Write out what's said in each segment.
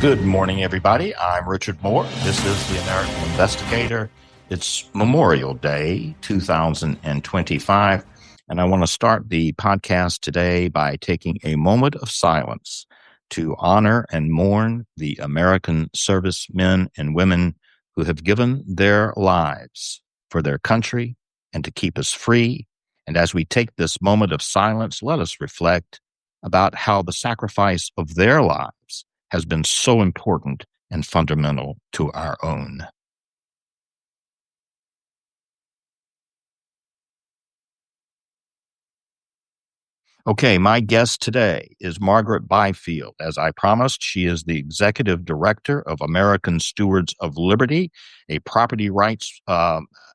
Good morning, everybody. I'm Richard Moore. This is the American Investigator. It's Memorial Day 2025, and I want to start the podcast today by taking a moment of silence to honor and mourn the American servicemen and women who have given their lives for their country and to keep us free. And as we take this moment of silence, let us reflect about how the sacrifice of their lives has been so important and fundamental to our own. Okay, my guest today is Margaret Byfield. As I promised, she is the Executive Director of American Stewards of Liberty, a property rights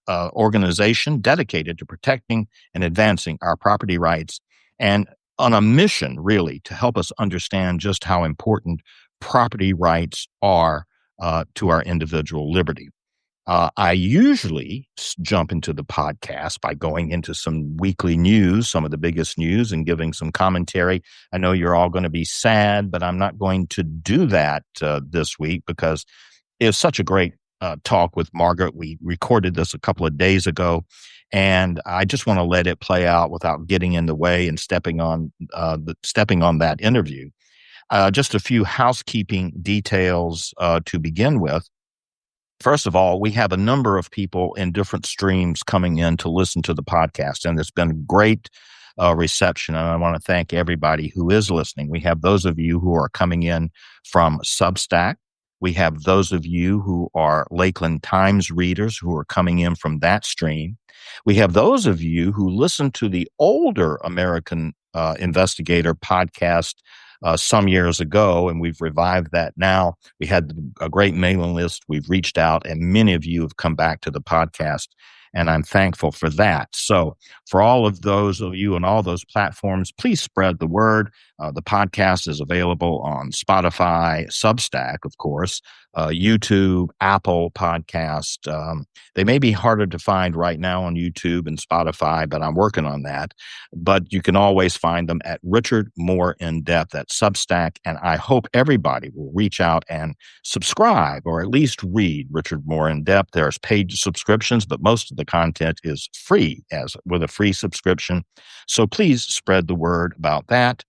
organization dedicated to protecting and advancing our property rights, and on a mission, really, to help us understand just how important property rights are to our individual liberty. I usually jump into the podcast by going into some weekly news, some of the biggest news, and giving some commentary. I know you're all going to be sad, but I'm not going to do that this week because it was such a great talk with Margaret. We recorded this a couple of days ago, and I just want to let it play out without getting in the way and stepping on that interview. Just a few housekeeping details to begin with. First of all, we have a number of people in different streams coming in to listen to the podcast, and it's been great reception, and I want to thank everybody who is listening. We have those of you who are coming in from Substack. We have those of you who are Lakeland Times readers who are coming in from that stream. We have those of you who listen to the older American Investigator podcast some years ago, and we've revived that now. We had a great mailing list. We've reached out, and many of you have come back to the podcast, and I'm thankful for that. So for all of those of you on all those platforms, please spread the word. The podcast is available on Spotify, Substack, of course, YouTube, Apple Podcast. They may be harder to find right now on YouTube and Spotify, but I'm working on that. But you can always find them at Richard Moore in Depth at Substack. And I hope everybody will reach out and subscribe or at least read Richard Moore in Depth. There's paid subscriptions, but most of the content is free with a free subscription. So please spread the word about that.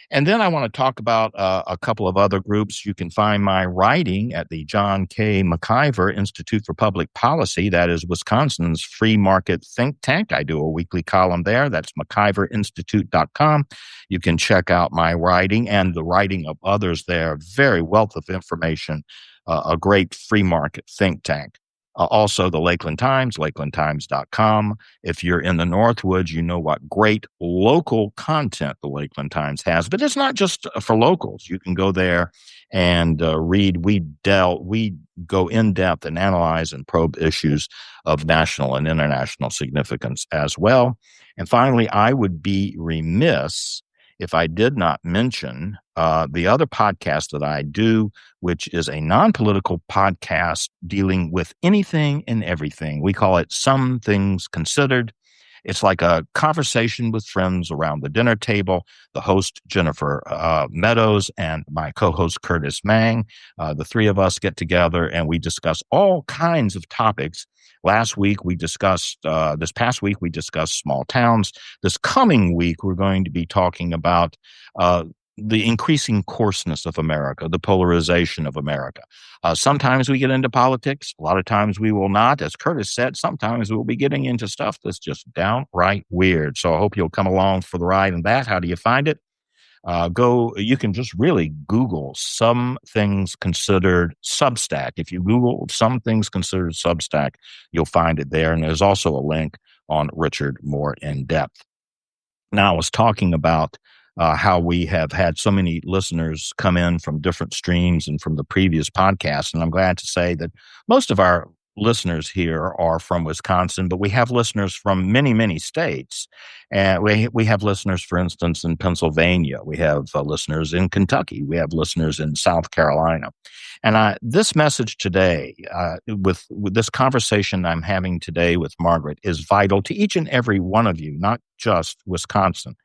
And then I want to talk about a couple of other groups. You can find my writing at the John K. McIver Institute for Public Policy. That is Wisconsin's free market think tank. I do a weekly column there. That's McIverInstitute.com. You can check out my writing and the writing of others there. Very wealth of information, a great free market think tank. Also, the Lakeland Times, lakelandtimes.com. If you're in the Northwoods, you know what great local content the Lakeland Times has. But it's not just for locals. You can go there and read. We go in depth and analyze and probe issues of national and international significance as well. And finally, I would be remiss if I did not mention the other podcast that I do, which is a non-political podcast dealing with anything and everything. We call it Some Things Considered. It's like a conversation with friends around the dinner table. The host, Jennifer Meadows, and my co-host, Curtis Mang. The three of us get together and we discuss all kinds of topics. This past week, we discussed small towns. This coming week, we're going to be talking about the increasing coarseness of America, the polarization of America. Sometimes we get into politics. A lot of times we will not. As Curtis said, sometimes we'll be getting into stuff that's just downright weird. So I hope you'll come along for the ride in that. How do you find it? You can just really Google Some Things Considered Substack. If you Google Some Things Considered Substack, you'll find it there. And there's also a link on Richard Moore in Depth. Now, I was talking about how we have had so many listeners come in from different streams and from the previous podcast. And I'm glad to say that most of our listeners here are from Wisconsin, but we have listeners from many, many states. And we have listeners, for instance, in Pennsylvania. We have listeners in Kentucky. We have listeners in South Carolina. And this message today, with this conversation I'm having today with Margaret, is vital to each and every one of you, not just Wisconsin.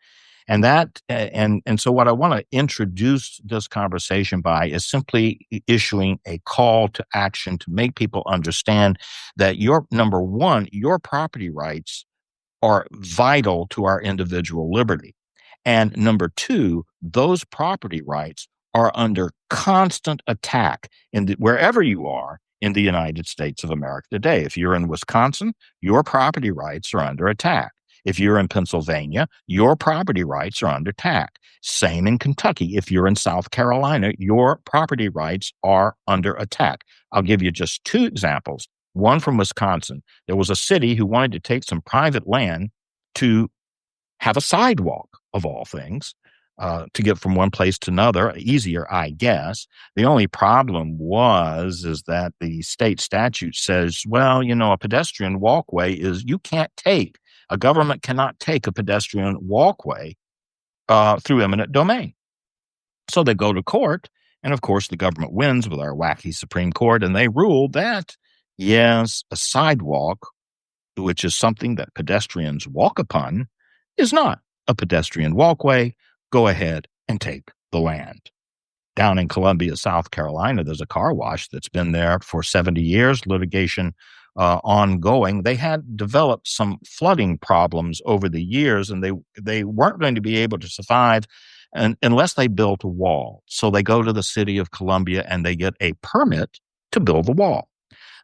And so what I want to introduce this conversation by is simply issuing a call to action to make people understand that your number one, your property rights are vital to our individual liberty. And number two, those property rights are under constant attack wherever you are in the United States of America today. If you're in Wisconsin, your property rights are under attack. If you're in Pennsylvania, your property rights are under attack. Same in Kentucky. If you're in South Carolina, your property rights are under attack. I'll give you just two examples. One from Wisconsin. There was a city who wanted to take some private land to have a sidewalk, of all things, to get from one place to another. Easier, I guess. The only problem is that the state statute says, well, a pedestrian walkway a government cannot take a pedestrian walkway through eminent domain. So they go to court, and of course the government wins with our wacky Supreme Court, and they ruled that, yes, a sidewalk, which is something that pedestrians walk upon, is not a pedestrian walkway. Go ahead and take the land. Down in Columbia, South Carolina, there's a car wash that's been there for 70 years, litigation ongoing. They had developed some flooding problems over the years, and they weren't going to be able to survive unless they built a wall. So they go to the city of Columbia and they get a permit to build the wall.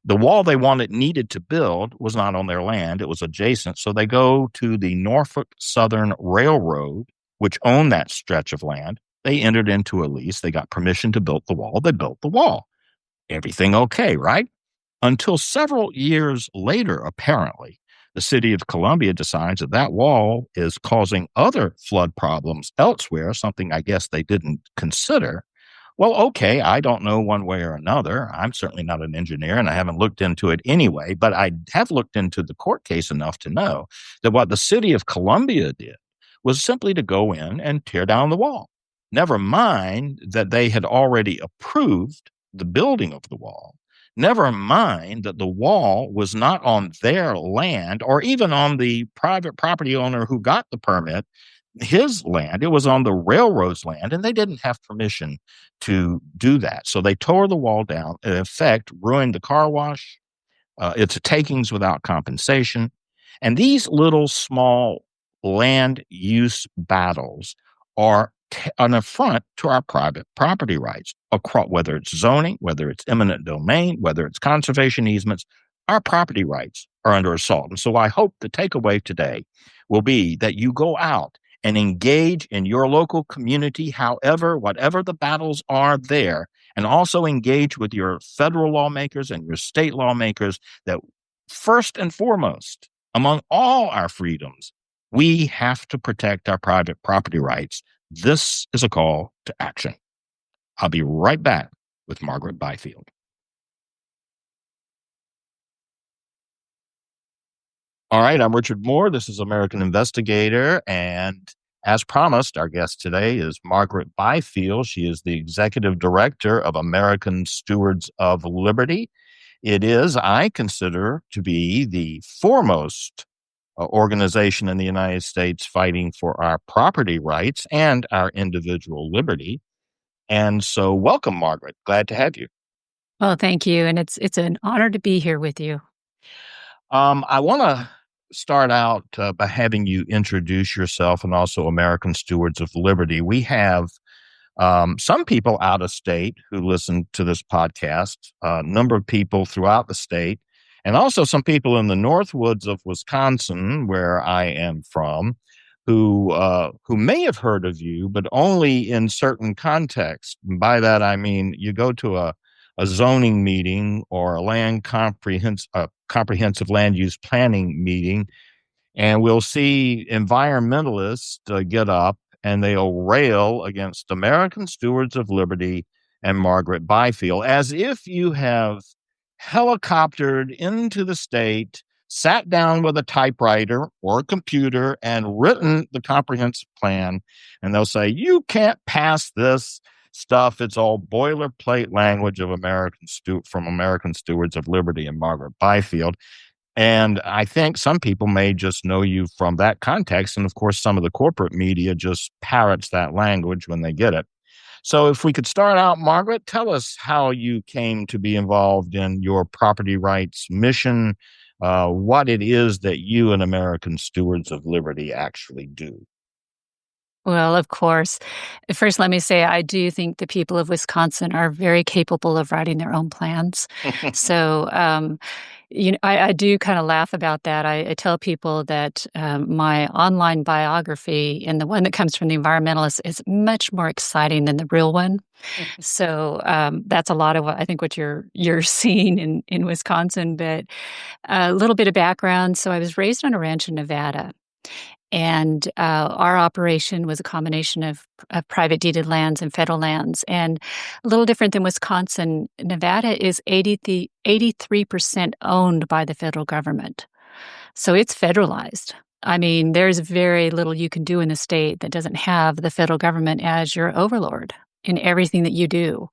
The wall they needed to build was not on their land. It was adjacent. So they go to the Norfolk Southern Railroad, which owned that stretch of land. They entered into a lease. They got permission to build the wall. They built the wall. Everything okay, right? Until several years later, apparently, the city of Columbia decides that wall is causing other flood problems elsewhere, something I guess they didn't consider. Well, okay, I don't know one way or another. I'm certainly not an engineer, and I haven't looked into it anyway, but I have looked into the court case enough to know that what the city of Columbia did was simply to go in and tear down the wall. Never mind that they had already approved the building of the wall. Never mind that the wall was not on their land or even on the private property owner who got the permit, his land. It was on the railroad's land, and they didn't have permission to do that. So they tore the wall down, in effect, ruined the car wash. It's a takings without compensation. And these little small land use battles are an affront to our private property rights, whether it's zoning, whether it's eminent domain, whether it's conservation easements. Our property rights are under assault. And so I hope the takeaway today will be that you go out and engage in your local community, whatever the battles are there, and also engage with your federal lawmakers and your state lawmakers that first and foremost, among all our freedoms, we have to protect our private property rights. This is a call to action. I'll be right back with Margaret Byfield. All right, I'm Richard Moore. This is American Investigator. And as promised, our guest today is Margaret Byfield. She is the Executive Director of American Stewards of Liberty. It is, I consider, to be the foremost organization in the United States fighting for our property rights and our individual liberty. And so welcome, Margaret. Glad to have you. Well, thank you. And it's an honor to be here with you. I want to start out by having you introduce yourself and also American Stewards of Liberty. We have some people out of state who listen to this podcast, a number of people throughout the state, and also some people in the North Woods of Wisconsin, where I am from, who may have heard of you, but only in certain contexts. And by that, I mean you go to a zoning meeting or a comprehensive land use planning meeting, and we'll see environmentalists get up and they'll rail against American Stewards of Liberty and Margaret Byfield, as if you have helicoptered into the state, sat down with a typewriter or a computer and written the comprehensive plan. And they'll say, you can't pass this stuff. It's all boilerplate language of from American Stewards of Liberty and Margaret Byfield. And I think some people may just know you from that context. And of course, some of the corporate media just parrots that language when they get it. So, if we could start out, Margaret, tell us how you came to be involved in your property rights mission, what it is that you and American Stewards of Liberty actually do. Well, of course. First, let me say I do think the people of Wisconsin are very capable of writing their own plans. So, I do kind of laugh about that. I tell people that my online biography and the one that comes from the environmentalist is much more exciting than the real one. So that's a lot of what I think what you're seeing in Wisconsin. But a little bit of background. So I was raised on a ranch in Nevada. And our operation was a combination of private deeded lands and federal lands. And a little different than Wisconsin, Nevada is 83% owned by the federal government. So it's federalized. I mean, there's very little you can do in the state that doesn't have the federal government as your overlord in everything that you do.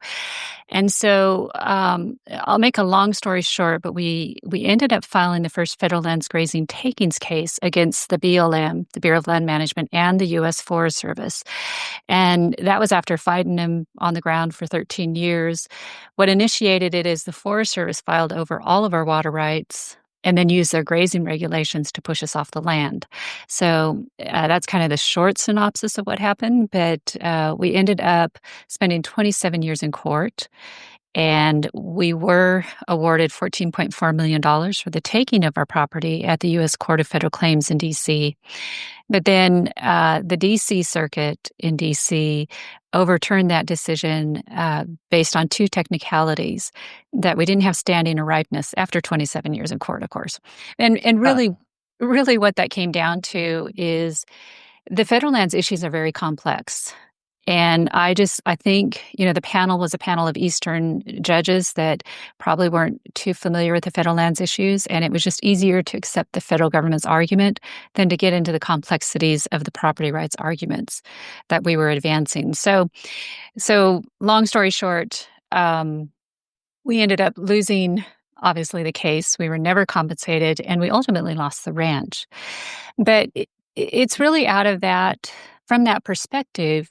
And so I'll make a long story short, but we ended up filing the first federal lands grazing takings case against the BLM, the Bureau of Land Management, and the U.S. Forest Service. And that was after fighting them on the ground for 13 years. What initiated it is the Forest Service filed over all of our water rights and then used their grazing regulations to push us off the land. So that's kind of the short synopsis of what happened. But we ended up spending 27 years in court. And we were awarded $14.4 million for the taking of our property at the U.S. Court of Federal Claims in D.C. But then the D.C. Circuit in D.C. overturned that decision based on two technicalities that we didn't have standing or ripeness after 27 years in court, of course. And Uh, really what that came down to is the federal lands issues are very complex. And I think, the panel was a panel of Eastern judges that probably weren't too familiar with the federal lands issues. And it was just easier to accept the federal government's argument than to get into the complexities of the property rights arguments that we were advancing. So long story short, we ended up losing, obviously, the case. We were never compensated, and we ultimately lost the ranch. But it's really out of that, from that perspective,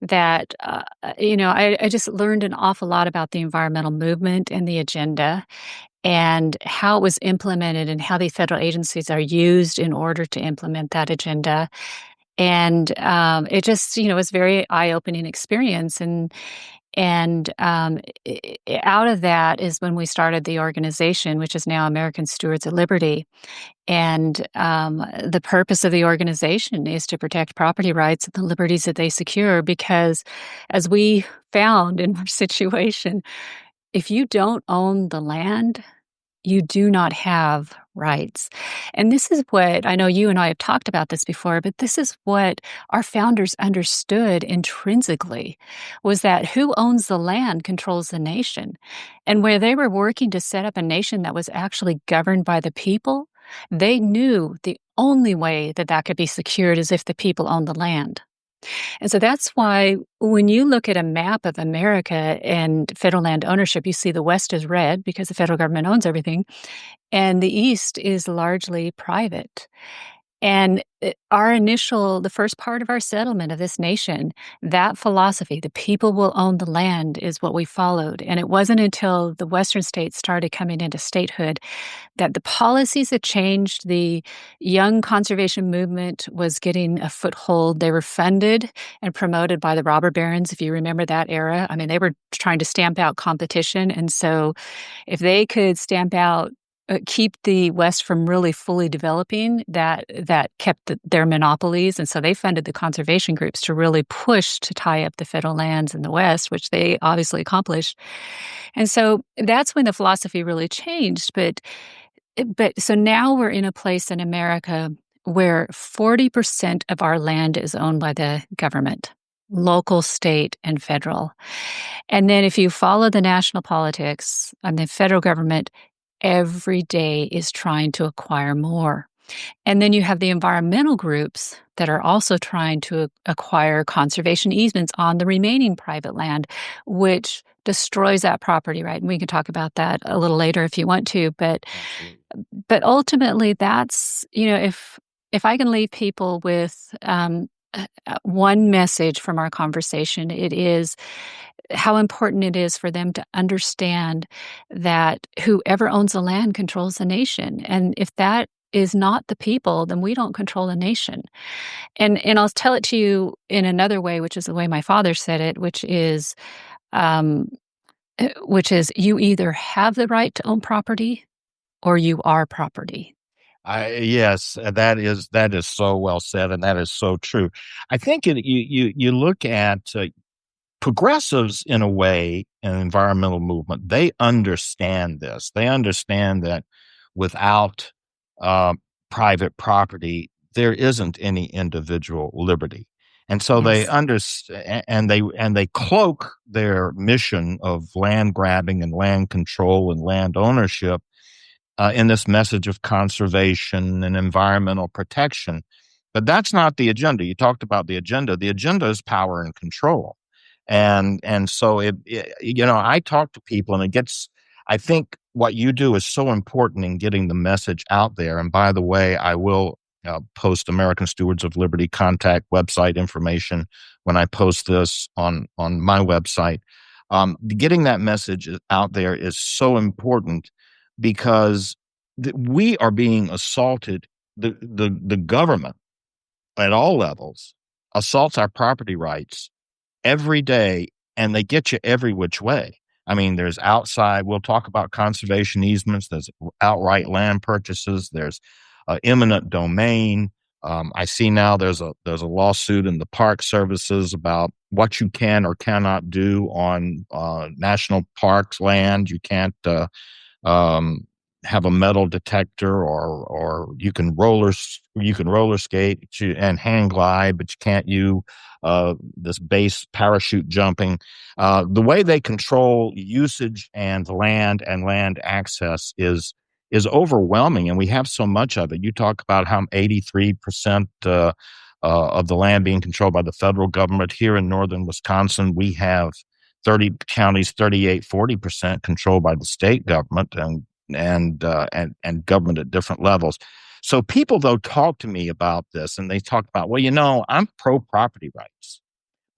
that, I just learned an awful lot about the environmental movement and the agenda and how it was implemented and how the federal agencies are used in order to implement that agenda. And it just, was a very eye-opening experience. And out of that is when we started the organization, which is now American Stewards of Liberty. And the purpose of the organization is to protect property rights and the liberties that they secure, because as we found in our situation, if you don't own the land, you do not have rights. And this is what I know you and I have talked about this before, but this is what our founders understood intrinsically, was that who owns the land controls the nation. And where they were working to set up a nation that was actually governed by the people, they knew the only way that that could be secured is if the people owned the land. And so that's why when you look at a map of America and federal land ownership, you see the West is red because the federal government owns everything, and the East is largely private. And the first part of our settlement of this nation, that philosophy, the people will own the land, is what we followed. And it wasn't until the Western states started coming into statehood that the policies had changed. The young conservation movement was getting a foothold. They were funded and promoted by the robber barons, if you remember that era. I mean, they were trying to stamp out competition. And so if they could keep the West from really fully developing, that kept their monopolies. And so they funded the conservation groups to really push to tie up the federal lands in the West, which they obviously accomplished. And so that's when the philosophy really changed. But so now we're in a place in America where 40% of our land is owned by the government, local, state, and federal. And then if you follow the national politics and the federal government, every day is trying to acquire more. And then you have the environmental groups that are also trying to acquire conservation easements on the remaining private land, which destroys that property right. And we can talk about that a little later if you want to. But Absolutely. But ultimately, that's, if I can leave people with one message from our conversation, it is how important it is for them to understand that whoever owns the land controls the nation. And if that is not the people, then we don't control the nation. And I'll tell it to you in another way, which is the way my father said it, um, which is you either have the right to own property or you are property. Yes, that is so well said, and that is so true. I think you look at progressives in a way, an environmental movement. They understand this. They understand that without uh, private property, there isn't any individual liberty, and so they Yes. understand, and they cloak their mission of land grabbing and land control and land ownership in this message of conservation and environmental protection. But that's not the agenda. You talked about the agenda. The agenda is power and control. And so I talk to people and it gets, I think what you do is so important in getting the message out there. And by the way, I will post American Stewards of Liberty contact website information when I post this on my website. Getting that message out there is so important because we are being assaulted. The government at all levels assaults our property rights every day, and they get you every which way. I mean, there's outside, we'll talk about conservation easements, there's outright land purchases, there's eminent domain. I see now there's a lawsuit in the park services about what you can or cannot do on national parks land. You can't um, have a metal detector, or you can roller skate and hang glide, but you can't you this base parachute jumping. The way they control usage and land access is overwhelming, and we have so much of it. You talk about how 83% of the land being controlled by the federal government. Here in northern Wisconsin, we have 30 counties, 40% controlled by the state government and government at different levels. So people, though, talk to me about this, and they talk about, well, I'm pro property rights,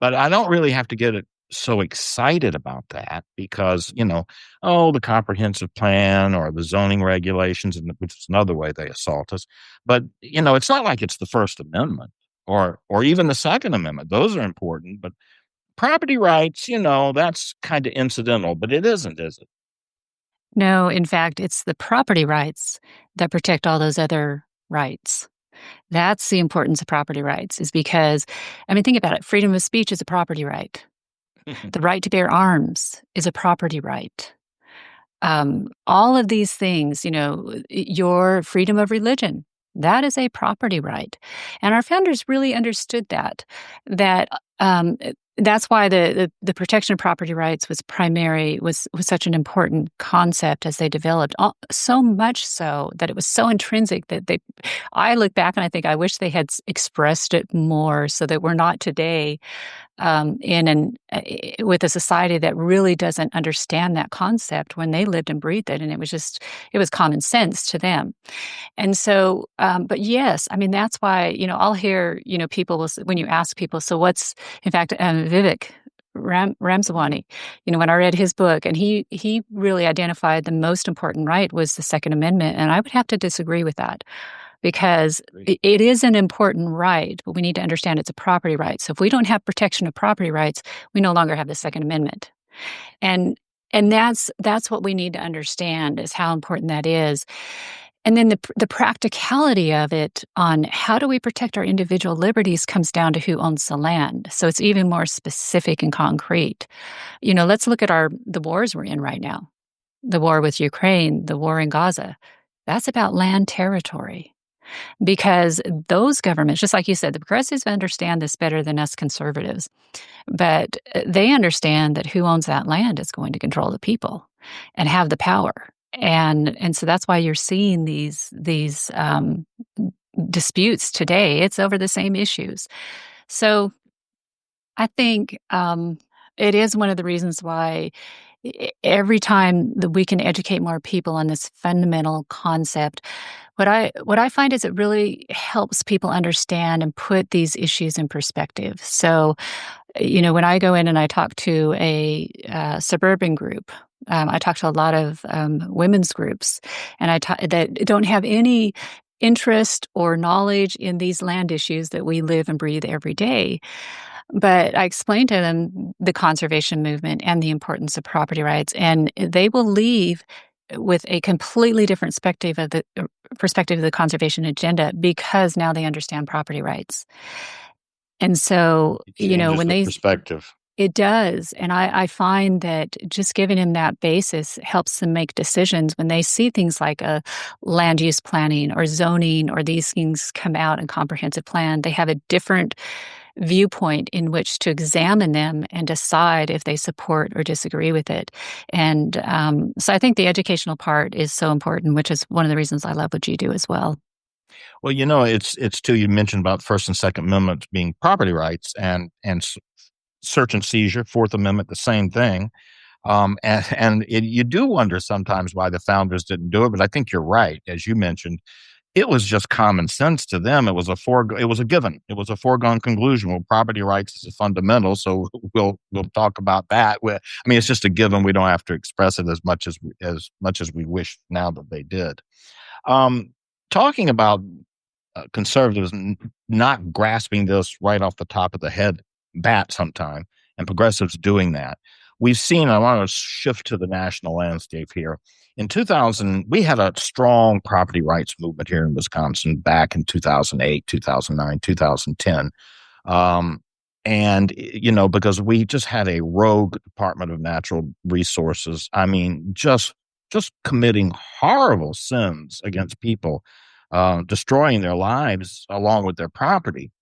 but I don't really have to get it so excited about that because, the comprehensive plan or the zoning regulations, and which is another way they assault us. But, it's not like it's the First Amendment or even the Second Amendment. Those are important, but property rights, that's kind of incidental, but it isn't, is it? No, in fact, it's the property rights that protect all those other rights. That's the importance of property rights, is because, I mean, think about it. Freedom of speech is a property right. The right to bear arms is a property right. All of these things, your freedom of religion, that is a property right. And our founders really understood that that's why the protection of property rights was such an important concept as they developed. So much so that it was so intrinsic that I look back and I think I wish they had expressed it more, so that we're not today with a society that really doesn't understand that concept when they lived and breathed it, and it was common sense to them. And so, but yes, I mean, that's why, I'll hear, people when you ask people, so what's, in fact, Vivek Ramsawani, when I read his book, and he really identified the most important right was the Second Amendment, and I would have to disagree with that, because it is an important right, but we need to understand it's a property right. So if we don't have protection of property rights, we no longer have the Second Amendment. And that's what we need to understand, is how important that is. And then the practicality of it on how do we protect our individual liberties comes down to who owns the land. So it's even more specific and concrete. Let's look at the wars we're in right now. The war with Ukraine, the war in Gaza. That's about land territory. Because those governments, just like you said, the progressives understand this better than us conservatives, but they understand that who owns that land is going to control the people and have the power. And so that's why you're seeing these disputes today. It's over the same issues. So I think it is one of the reasons why every time that we can educate more people on this fundamental concept, what I find is it really helps people understand and put these issues in perspective. So, when I go in and I talk to a suburban group, I talk to a lot of women's groups, and that don't have any interest or knowledge in these land issues that we live and breathe every day. But I explain to them the conservation movement and the importance of property rights, and they will leave with a completely different perspective of the conservation agenda because now they understand property rights. And so, It changes when the they perspective. it does, and I find that just giving them that basis helps them make decisions when they see things like a land use planning or zoning or these things come out in comprehensive plan. They have a different viewpoint in which to examine them and decide if they support or disagree with it. And so I think the educational part is so important, which is one of the reasons I love what you do as well. Well, it's too. You mentioned about First and Second Amendments being property rights, and search and seizure, Fourth Amendment, the same thing. You do wonder sometimes why the founders didn't do it, but I think you're right, as you mentioned. It was just common sense to them. It was a given. It was a foregone conclusion. Well, property rights is a fundamental, so we'll talk about that. I mean, it's just a given. We don't have to express it as much as we wish now that they did. Um, Talking about conservatives not grasping this right off the top of the head bat sometime, and progressives doing that. We've seen, I want to shift to the national landscape here. In 2000, we had a strong property rights movement here in Wisconsin back in 2008, 2009, 2010. Um, because we just had a rogue Department of Natural Resources. I mean, just committing horrible sins against people, destroying their lives along with their property.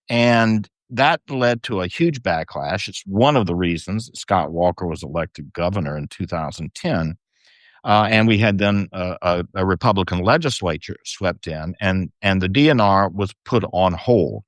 And that led to a huge backlash. It's one of the reasons Scott Walker was elected governor in 2010. And we had then a Republican legislature swept in, and the DNR was put on hold.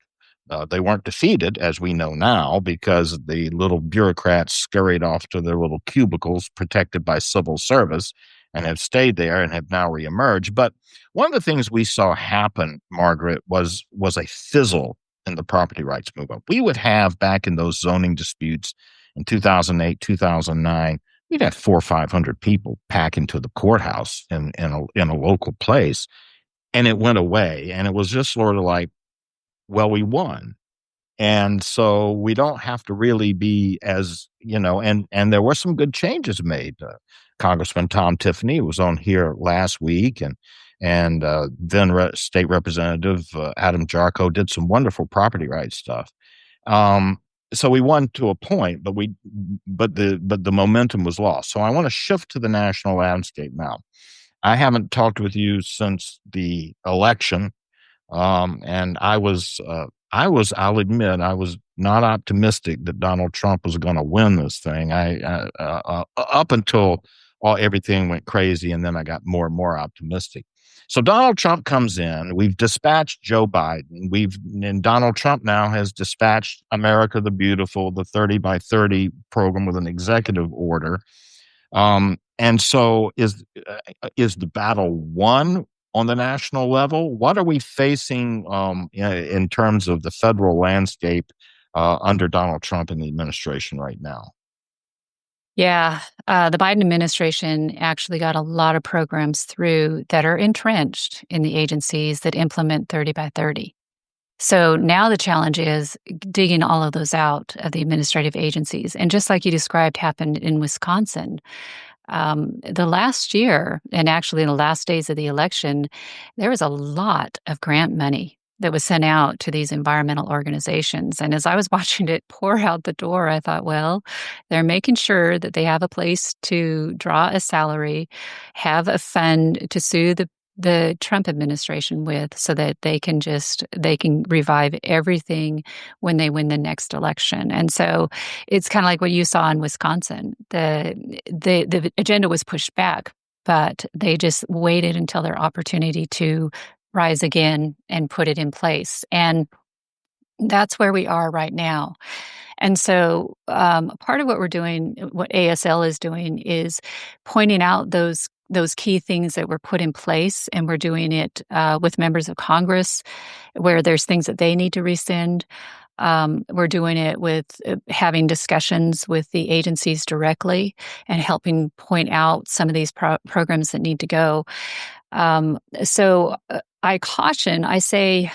They weren't defeated, as we know now, because the little bureaucrats scurried off to their little cubicles protected by civil service and have stayed there and have now reemerged. But one of the things we saw happen, Margaret, was a fizzle in the property rights movement. We would have back in those zoning disputes in 2008, 2009, we'd have 400 or 500 people pack into the courthouse in a local place, and it went away. And it was just sort of like, well, we won. And so we don't have to really be and there were some good changes made. Congressman Tom Tiffany was on here last week, and then State Representative Adam Jarko did some wonderful property rights stuff. Um, so we won to a point, but the momentum was lost. So I want to shift to the national landscape now. I haven't talked with you since the election, and I'll admit, I was not optimistic that Donald Trump was going to win this thing. Up until everything went crazy, and then I got more and more optimistic. So Donald Trump comes in. We've dispatched Joe Biden. And Donald Trump now has dispatched America the Beautiful, the 30 by 30 program with an executive order. And so is the battle won on the national level? What are we facing in terms of the federal landscape under Donald Trump and the administration right now? Yeah, the Biden administration actually got a lot of programs through that are entrenched in the agencies that implement 30 by 30. So now the challenge is digging all of those out of the administrative agencies. And just like you described happened in Wisconsin, the last year, and actually in the last days of the election, there was a lot of grant money that was sent out to these environmental organizations. And as I was watching it pour out the door, I thought, well, they're making sure that they have a place to draw a salary, have a fund to sue the Trump administration with so that they can revive everything when they win the next election. And so it's kind of like what you saw in Wisconsin. The agenda was pushed back, but they just waited until their opportunity to rise again and put it in place. And that's where we are right now. And so part of what we're doing, what ASL is doing, is pointing out those key things that were put in place, and we're doing it with members of Congress where there's things that they need to rescind. We're doing it with having discussions with the agencies directly and helping point out some of these programs that need to go. I say,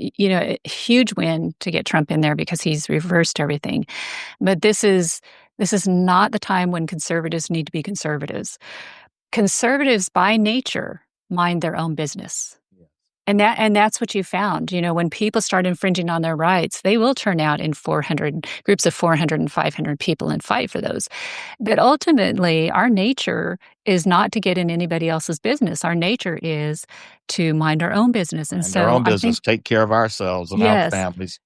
a huge win to get Trump in there because he's reversed everything. But this is not the time when conservatives need to be conservatives. Conservatives by nature mind their own business. And that's what you found. When people start infringing on their rights, they will turn out in 400 groups of 400 and 500 people and fight for those. But ultimately, our nature is not to get in anybody else's business. Our nature is to mind our own business. And And our so own I think, business, take care of ourselves and our yes, families.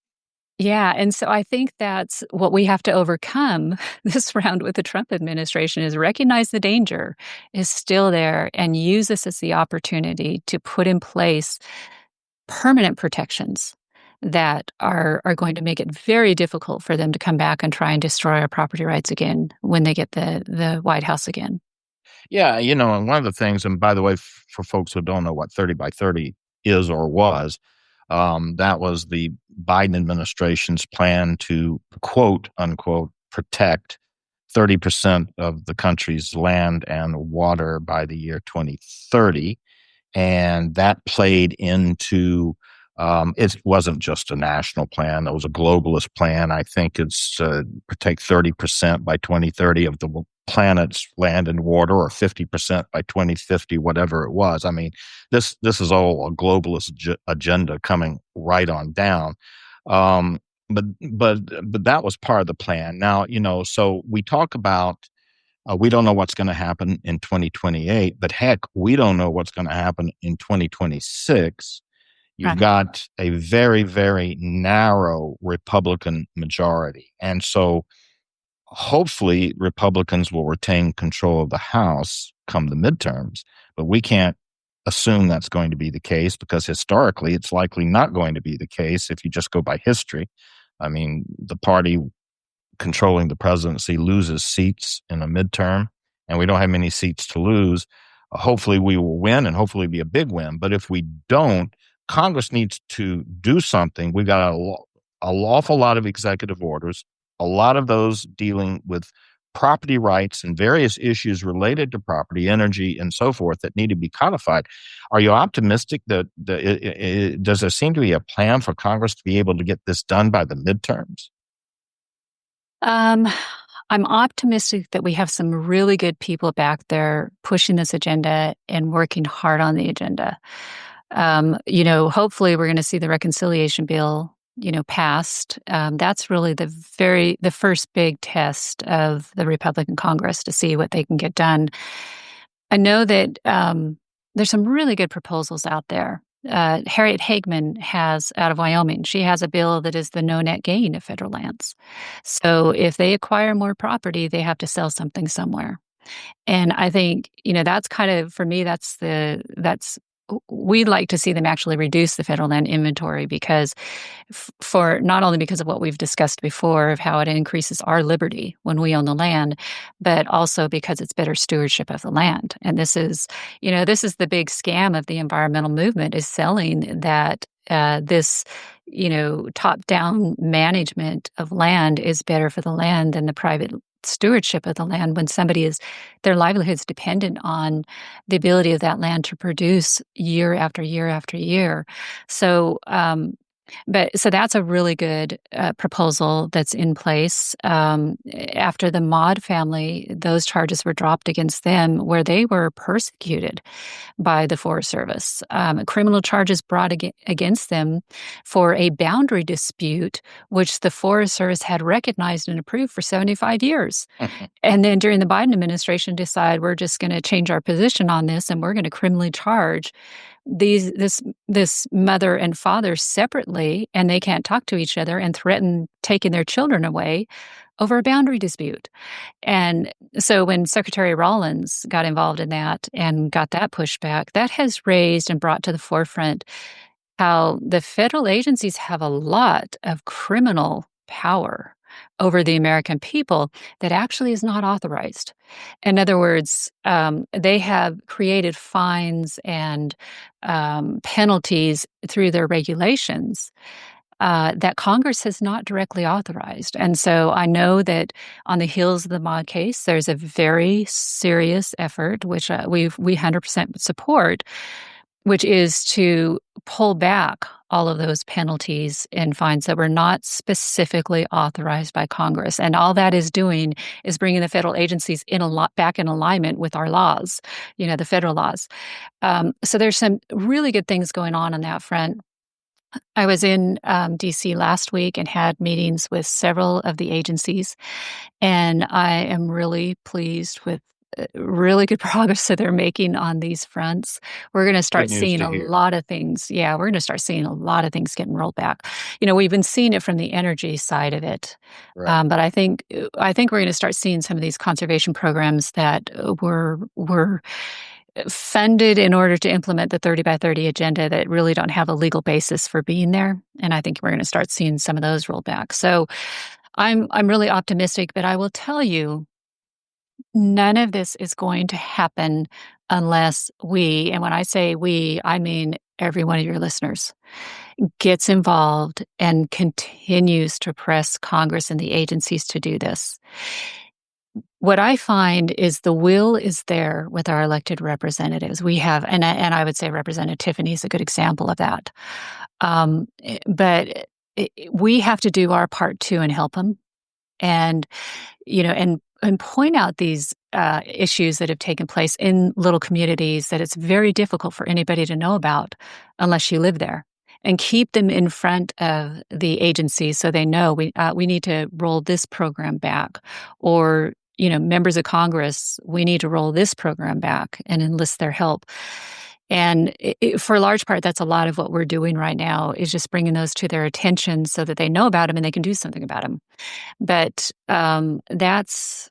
yeah. And so I think that's what we have to overcome this round with the Trump administration is recognize the danger is still there and use this as the opportunity to put in place permanent protections that are going to make it very difficult for them to come back and try and destroy our property rights again when they get the White House again. Yeah, and one of the things, and by the way, for folks who don't know what 30 by 30 is or was, that was the Biden administration's plan to quote unquote protect 30% of the country's land and water by the year 2030. And that played into it wasn't just a national plan, it was a globalist plan. I think it's protect 30% by 2030 of the planet's land and water, or 50% by 2050, whatever it was. I mean, this is all a globalist agenda coming right on down. Um, but that was part of the plan. Now, so we talk about we don't know what's going to happen in 2028, but heck, we don't know what's going to happen in 2026. You've Right. got a very, very narrow Republican majority. And so hopefully Republicans will retain control of the House come the midterms, but we can't assume that's going to be the case because historically it's likely not going to be the case if you just go by history. I mean, the party controlling the presidency loses seats in a midterm, and we don't have many seats to lose. Hopefully, we will win, and hopefully, be a big win. But if we don't, Congress needs to do something. We've got an awful lot of executive orders, a lot of those dealing with property rights and various issues related to property, energy, and so forth that need to be codified. Are you optimistic that does there seem to be a plan for Congress to be able to get this done by the midterms? Um, I'm optimistic that we have some really good people back there pushing this agenda and working hard on the agenda. Hopefully we're going to see the reconciliation bill, passed. That's really the first big test of the Republican Congress to see what they can get done. I know that there's some really good proposals out there. Harriet Hagman has out of Wyoming. She has a bill that is the no net gain of federal lands. So if they acquire more property, they have to sell something somewhere. And I think, that's kind of, for me, we'd like to see them actually reduce the federal land inventory because for not only because of what we've discussed before of how it increases our liberty when we own the land, but also because it's better stewardship of the land. And this is the big scam of the environmental movement is selling that this top-down management of land is better for the land than the private stewardship of the land when their livelihood is dependent on the ability of that land to produce year after year after year. So that's a really good proposal that's in place. After the Maud family, those charges were dropped against them where they were persecuted by the Forest Service. Criminal charges brought against them for a boundary dispute, which the Forest Service had recognized and approved for 75 years. And then during the Biden administration decide we're just going to change our position on this and we're going to criminally charge this mother and father separately, and they can't talk to each other and threaten taking their children away over a boundary dispute. And so when Secretary Rollins got involved in that and got that pushback, that has raised and brought to the forefront how the federal agencies have a lot of criminal power. over the American people that actually is not authorized. In other words, they have created fines and penalties through their regulations that Congress has not directly authorized. And so I know that on the heels of the Maud case, there's a very serious effort, which we 100% support, which is to pull back all of those penalties and fines that were not specifically authorized by Congress. And all that is doing is bringing the federal agencies back in alignment with our laws, the federal laws. So there's some really good things going on that front. I was in DC last week and had meetings with several of the agencies, and I am really pleased with really good progress that they're making on these fronts. We're going to Good start news seeing to a hear. lot of things. Yeah, we're going to start seeing a lot of things getting rolled back. We've been seeing it from the energy side of it, Right. but I think we're going to start seeing some of these conservation programs that were funded in order to implement the 30 by 30 agenda that really don't have a legal basis for being there. And I think we're going to start seeing some of those roll back. So I'm really optimistic, but I will tell you, none of this is going to happen unless we, and when I say we, I mean every one of your listeners, gets involved and continues to press Congress and the agencies to do this. What I find is the will is there with our elected representatives. We have, and I would say Representative Tiffany is a good example of that. But we have to do our part too and help them, and and point out these issues that have taken place in little communities that it's very difficult for anybody to know about unless you live there, and keep them in front of the agencies so they know we need to roll this program back, or members of Congress, we need to roll this program back and enlist their help. And for a large part, that's a lot of what we're doing right now, is just bringing those to their attention so that they know about them and they can do something about them. But that's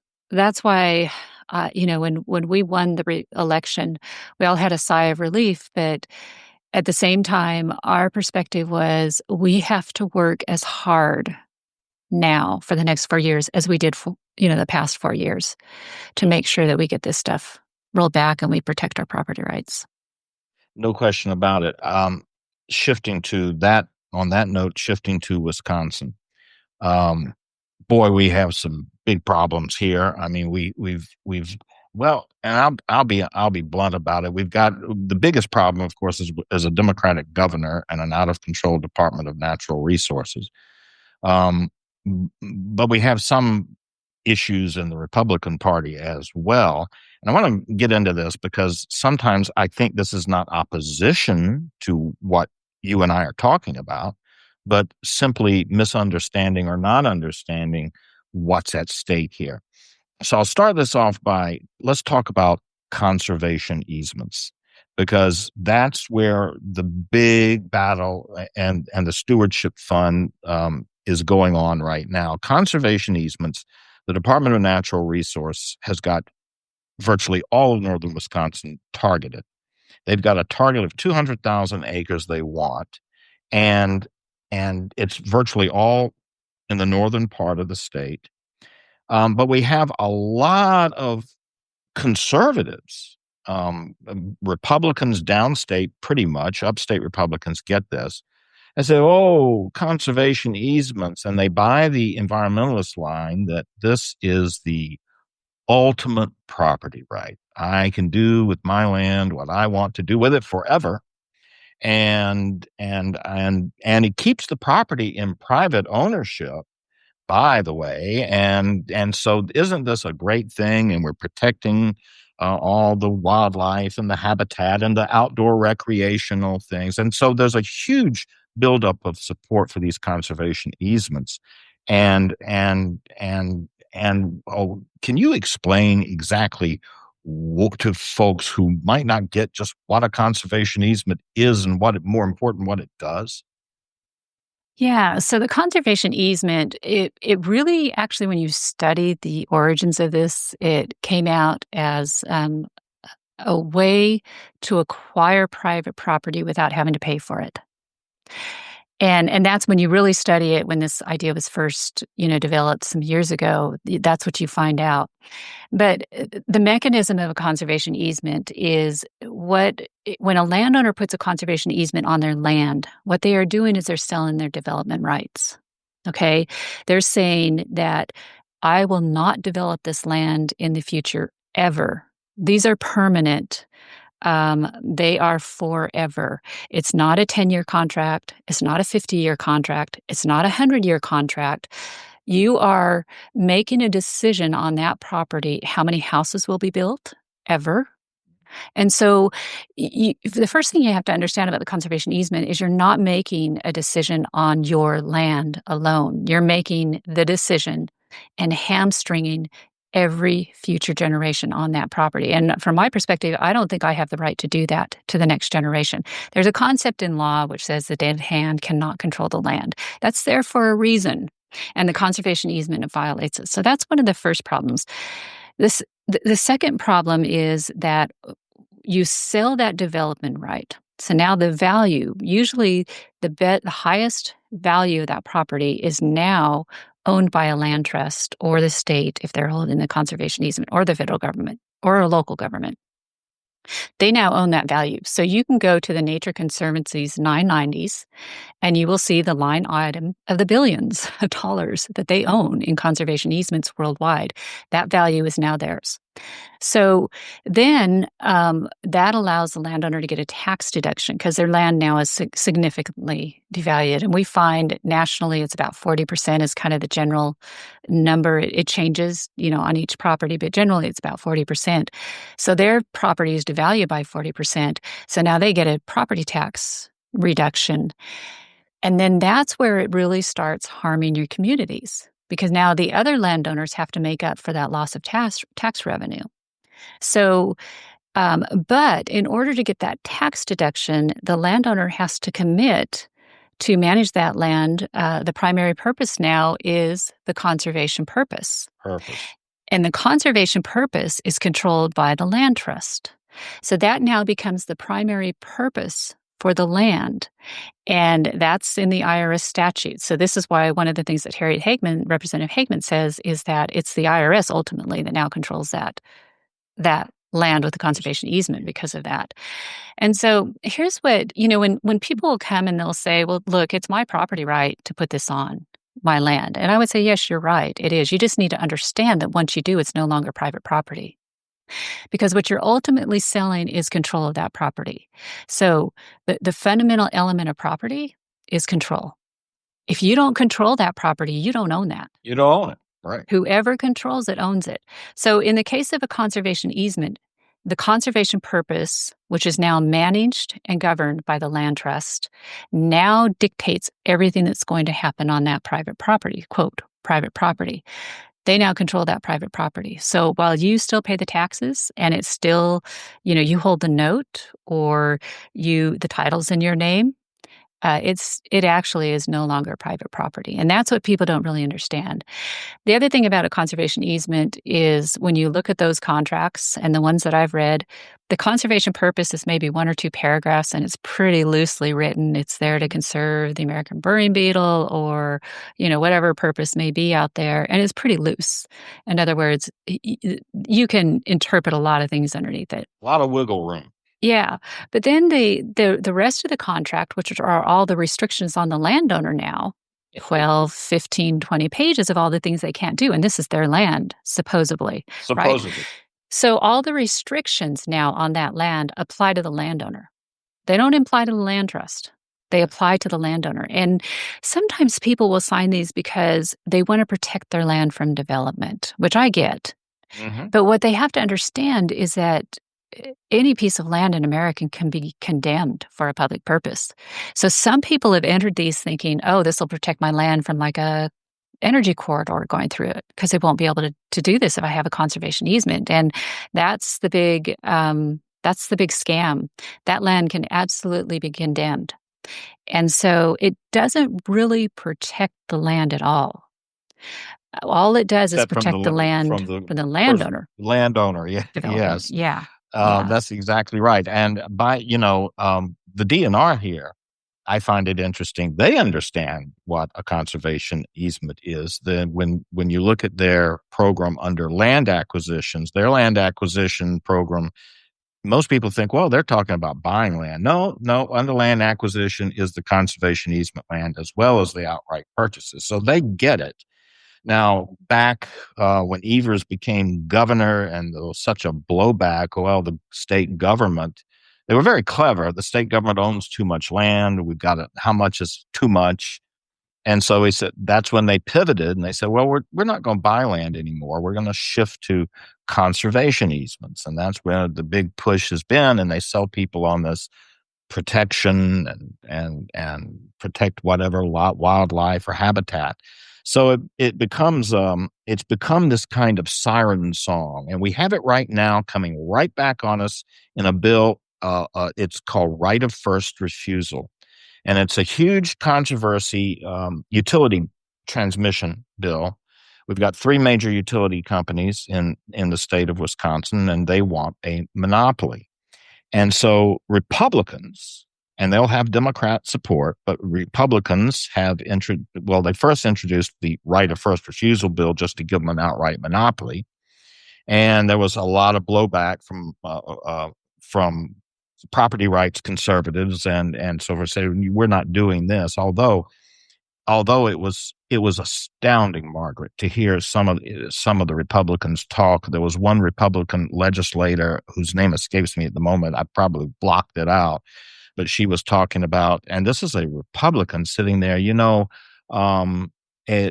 why, when we won the election, we all had a sigh of relief. But at the same time, our perspective was we have to work as hard now for the next 4 years as we did for the past 4 years to make sure that we get this stuff rolled back and we protect our property rights. No question about it. Shifting to that, on that note, shifting to Wisconsin. Um, Boy, we have some big problems here. I mean, we've well, and I'll be blunt about it. We've got the biggest problem, of course, is a Democratic governor and an out of control Department of Natural Resources. Um, but we have some issues in the Republican Party as well. And I want to get into this because sometimes I think this is not opposition to what you and I are talking about, but simply misunderstanding or not understanding what's at stake here. So I'll start this off by let's talk about conservation easements, because that's where the big battle and the stewardship fund is going on right now. Conservation easements, the Department of Natural Resource has got virtually all of northern Wisconsin targeted. They've got a target of 200,000 acres they want, and it's virtually all in the northern part of the state. But we have a lot of conservatives, Republicans downstate pretty much, upstate Republicans get this, and say, oh, conservation easements. And they buy the environmentalist line that this is the ultimate property right. I can do with my land what I want to do with it forever. And it keeps the property in private ownership, by the way. And so isn't this a great thing? And we're protecting all the wildlife and the habitat and the outdoor recreational things. And so there's a huge buildup of support for these conservation easements. And can you explain exactly to folks who might not get just what a conservation easement is and more important, what it does? Yeah, so the conservation easement, it really actually, when you study the origins of this, it came out as a way to acquire private property without having to pay for it. And that's when you really study it, when this idea was first, developed some years ago, that's what you find out. But the mechanism of a conservation easement is when a landowner puts a conservation easement on their land, what they are doing is they're selling their development rights. Okay? They're saying that I will not develop this land in the future ever. These are permanent. They are forever. It's not a 10-year contract. It's not a 50-year contract. It's not a 100-year contract. You are making a decision on that property, how many houses will be built ever. And so the first thing you have to understand about the conservation easement is you're not making a decision on your land alone. You're making the decision and hamstringing every future generation on that property. And from my perspective, I don't think I have the right to do that to the next generation. There's a concept in law which says the dead hand cannot control the land. That's there for a reason. And the conservation easement violates it. So that's one of the first problems. The second problem is that you sell that development right. So now the value, usually the highest value of that property is now owned by a land trust or the state if they're holding the conservation easement, or the federal government or a local government. They now own that value. So you can go to the Nature Conservancy's 990s and you will see the line item of the billions of dollars that they own in conservation easements worldwide. That value is now theirs. So then that allows the landowner to get a tax deduction because their land now is significantly devalued. And we find nationally it's about 40% is kind of the general number. It changes, on each property, but generally it's about 40%. So their property is devalued by 40%. So now they get a property tax reduction. And then that's where it really starts harming your communities, because now the other landowners have to make up for that loss of tax revenue. So, but in order to get that tax deduction, the landowner has to commit to manage that land. The primary purpose now is the conservation purpose. And the conservation purpose is controlled by the land trust. So that now becomes the primary purpose for the land. And that's in the IRS statute. So this is why one of the things that Representative Hagman says is that it's the IRS ultimately that now controls that land with the conservation easement because of that. And so here's what, when people will come and they'll say, well, look, it's my property right to put this on my land. And I would say, yes, you're right. It is. You just need to understand that once you do, it's no longer private property. Because what you're ultimately selling is control of that property. So the fundamental element of property is control. If you don't control that property, you don't own that. You don't own it, right? Whoever controls it owns it. So in the case of a conservation easement, the conservation purpose, which is now managed and governed by the land trust, now dictates everything that's going to happen on that private property, quote, private property. They now control that private property. So while you still pay the taxes and it's still, you hold the note or the title's in your name, it actually is no longer private property. And that's what people don't really understand. The other thing about a conservation easement is when you look at those contracts and the ones that I've read, the conservation purpose is maybe one or two paragraphs and it's pretty loosely written. It's there to conserve the American burying beetle or, whatever purpose may be out there. And it's pretty loose. In other words, you can interpret a lot of things underneath it. A lot of wiggle room. Yeah. But then the rest of the contract, which are all the restrictions on the landowner now, 12, 15, 20 pages of all the things they can't do. And this is their land, supposedly. Right? So all the restrictions now on that land apply to the landowner. They don't apply to the land trust. They apply to the landowner. And sometimes people will sign these because they want to protect their land from development, which I get. Mm-hmm. But what they have to understand is that any piece of land in America can be condemned for a public purpose. So some people have entered these thinking, oh, this will protect my land from like a energy corridor going through it because they won't be able to do this if I have a conservation easement. And that's the big scam. That land can absolutely be condemned. And so it doesn't really protect the land at all. All it does is protect the land from the landowner. Landowner, yeah. Yes. Yeah. That's exactly right. And by, the DNR here I find it interesting. They understand what a conservation easement is. Then when you look at their program under land acquisitions, their land acquisition program, most people think, well, they're talking about buying land. No, no, under land acquisition is the conservation easement land as well as the outright purchases. So they get it. Now, back when Evers became governor and there was such a blowback, well, the state government, they were very clever. The state government owns too much land. We've got it. How much is too much? And so he said that's when they pivoted and they said, well, we're not going to buy land anymore. We're going to shift to conservation easements. And that's where the big push has been. And they sell people on this protection and protect whatever wildlife or habitat. So it becomes it's become this kind of siren song, and we have it right now coming right back on us in a bill. It's called right of first refusal, and it's a huge controversy utility transmission bill. We've got three major utility companies in the state of Wisconsin, and they want a monopoly. And so Republicans, and they'll have Democrat support, but Republicans have they first introduced the right of first refusal bill just to give them an outright monopoly. And there was a lot of blowback from property rights conservatives and so forth saying, we're not doing this. Although it was astounding, Margaret, to hear some of the Republicans talk. There was one Republican legislator whose name escapes me at the moment. I probably blocked it out, but she was talking about, and this is a Republican sitting there.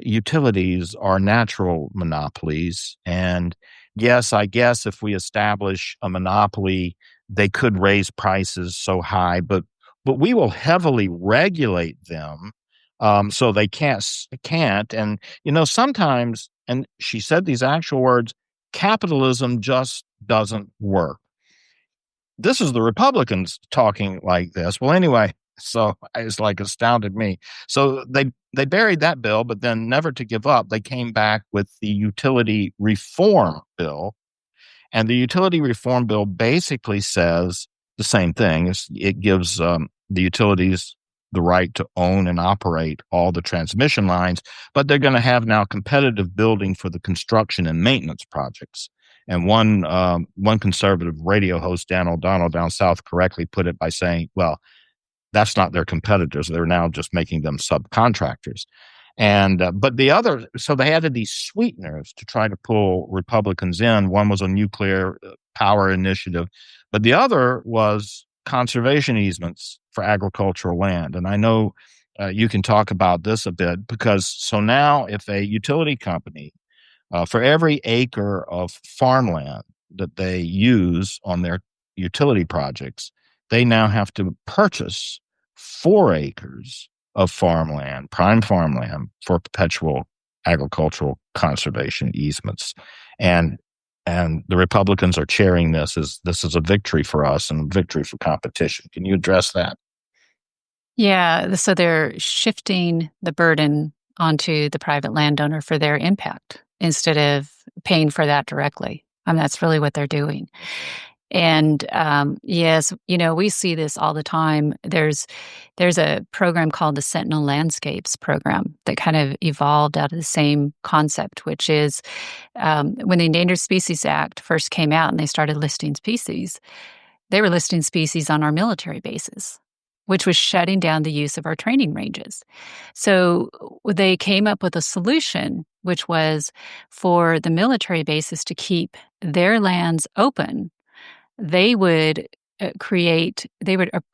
Utilities are natural monopolies, and yes, I guess if we establish a monopoly, they could raise prices so high, but we will heavily regulate them. So they can't. And, sometimes, and she said these actual words, capitalism just doesn't work. This is the Republicans talking like this. Well, anyway, so it's like astounded me. So they buried that bill, but then never to give up, they came back with the utility reform bill. And the utility reform bill basically says the same thing. It gives the utilities the right to own and operate all the transmission lines, but they're going to have now competitive building for the construction and maintenance projects. And one conservative radio host, Dan O'Donnell down south, correctly put it by saying, well, that's not their competitors. They're now just making them subcontractors. And but so they added these sweeteners to try to pull Republicans in. One was a nuclear power initiative, but the other was conservation easements for agricultural land. And I know you can talk about this a bit, because so now if a utility company, for every acre of farmland that they use on their utility projects, they now have to purchase 4 acres of farmland, prime farmland, for perpetual agricultural conservation easements. And the Republicans are chairing this as this is a victory for us and a victory for competition. Can you address that? Yeah, so they're shifting the burden onto the private landowner for their impact instead of paying for that directly. That's really what they're doing. And yes, we see this all the time. There's a program called the Sentinel Landscapes program that kind of evolved out of the same concept, which is when the Endangered Species Act first came out and they started listing species, they were listing species on our military bases, which was shutting down the use of our training ranges. So they came up with a solution, which was for the military bases to keep their lands open. They would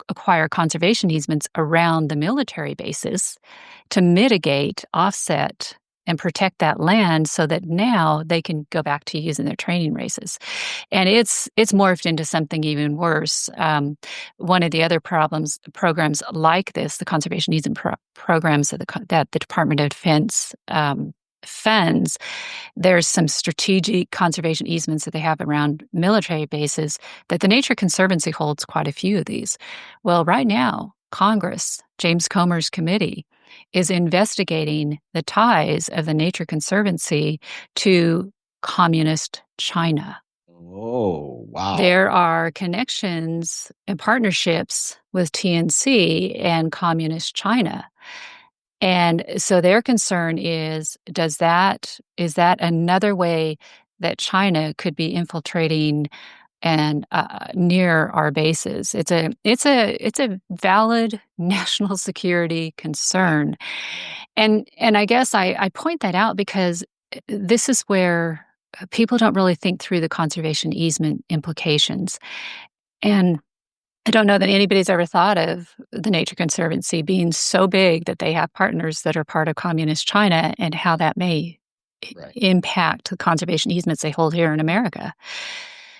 acquire conservation easements around the military bases to mitigate, offset, and protect that land so that now they can go back to using their training races. And it's morphed into something even worse. One of the other programs like this, the conservation easement programs that the Department of Defense funds, there's some strategic conservation easements that they have around military bases that the Nature Conservancy holds quite a few of these. Well, right now, Congress, James Comer's committee, is investigating the ties of the Nature Conservancy to communist China. Oh, wow. There are connections and partnerships with TNC and Communist China. And so their concern is that another way that China could be infiltrating and near our bases? It's a valid national security Yeah. concern, Yeah. and I guess I point that out because this is where people don't really think through the conservation easement implications. And I don't know that anybody's ever thought of the Nature Conservancy being so big that they have partners that are part of Communist China and how that may Right. impact the conservation easements they hold here in America.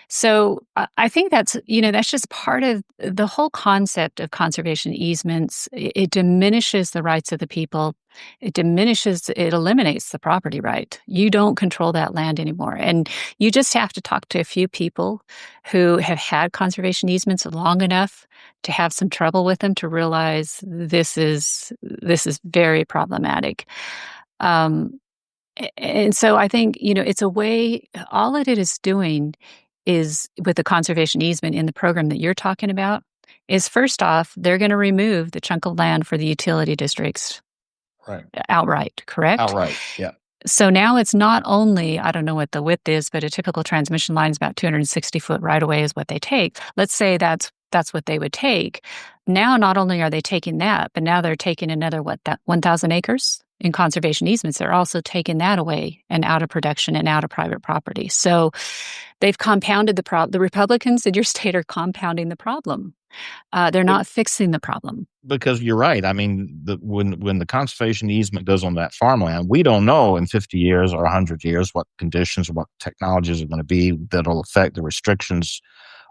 So I think that's just part of the whole concept of conservation easements. It diminishes the rights of the people. It eliminates the property right. You don't control that land anymore. And you just have to talk to a few people who have had conservation easements long enough to have some trouble with them to realize this is very problematic. Um, and so I think, it's a way, all that it is doing is with the conservation easement in the program that you're talking about, is first off, they're going to remove the chunk of land for the utility districts Right. outright, correct? Outright. Yeah. So now it's not only, I don't know what the width is, but a typical transmission line is about 260-foot right away is what they take. Let's say that's what they would take. Now, not only are they taking that, but now they're taking another, that 1,000 acres in conservation easements. They're also taking that away and out of production and out of private property. So they've compounded the problem. The Republicans in your state are compounding the problem. They're not fixing the problem. Because you're right. I mean, when the conservation easement goes on that farmland, we don't know in 50 years or 100 years what conditions or what technologies are going to be that'll affect the restrictions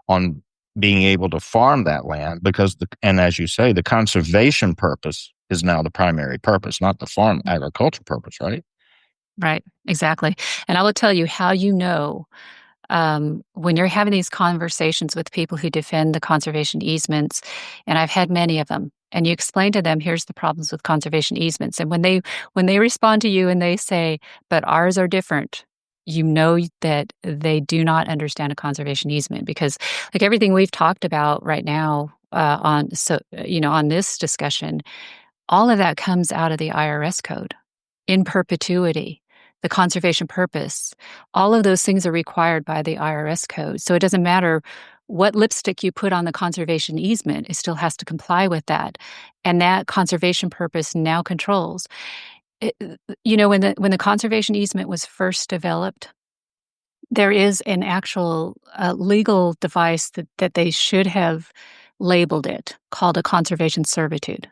on being able to farm that land. Because and as you say, the conservation purpose is now the primary purpose, not the farm agriculture purpose, right? Right, exactly. And I will tell you how when you're having these conversations with people who defend the conservation easements, and I've had many of them, and you explain to them, here's the problems with conservation easements. And when they respond to you and they say, but ours are different, you know that they do not understand a conservation easement, because like everything we've talked about right now on this discussion, all of that comes out of the IRS code in perpetuity. The conservation purpose, all of those things are required by the IRS code. So it doesn't matter what lipstick you put on the conservation easement, it still has to comply with that. And that conservation purpose now controls. When the conservation easement was first developed, there is an actual legal device that they should have labeled it, called a conservation servitude,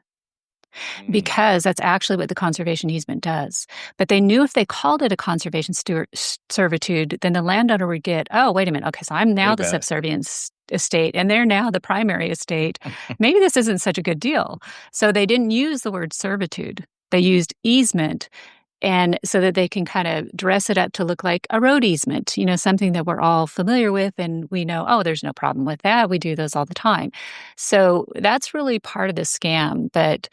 Mm. because that's actually what the conservation easement does. But they knew if they called it a conservation servitude, then the landowner would get, oh, wait a minute. Okay, so I'm Wait now a the minute. subservient estate, and they're now the primary estate. Maybe this isn't such a good deal. So they didn't use the word servitude. They used easement, and so that they can kind of dress it up to look like a road easement, something that we're all familiar with, and we know, oh, there's no problem with that. We do those all the time. So that's really part of the scam. But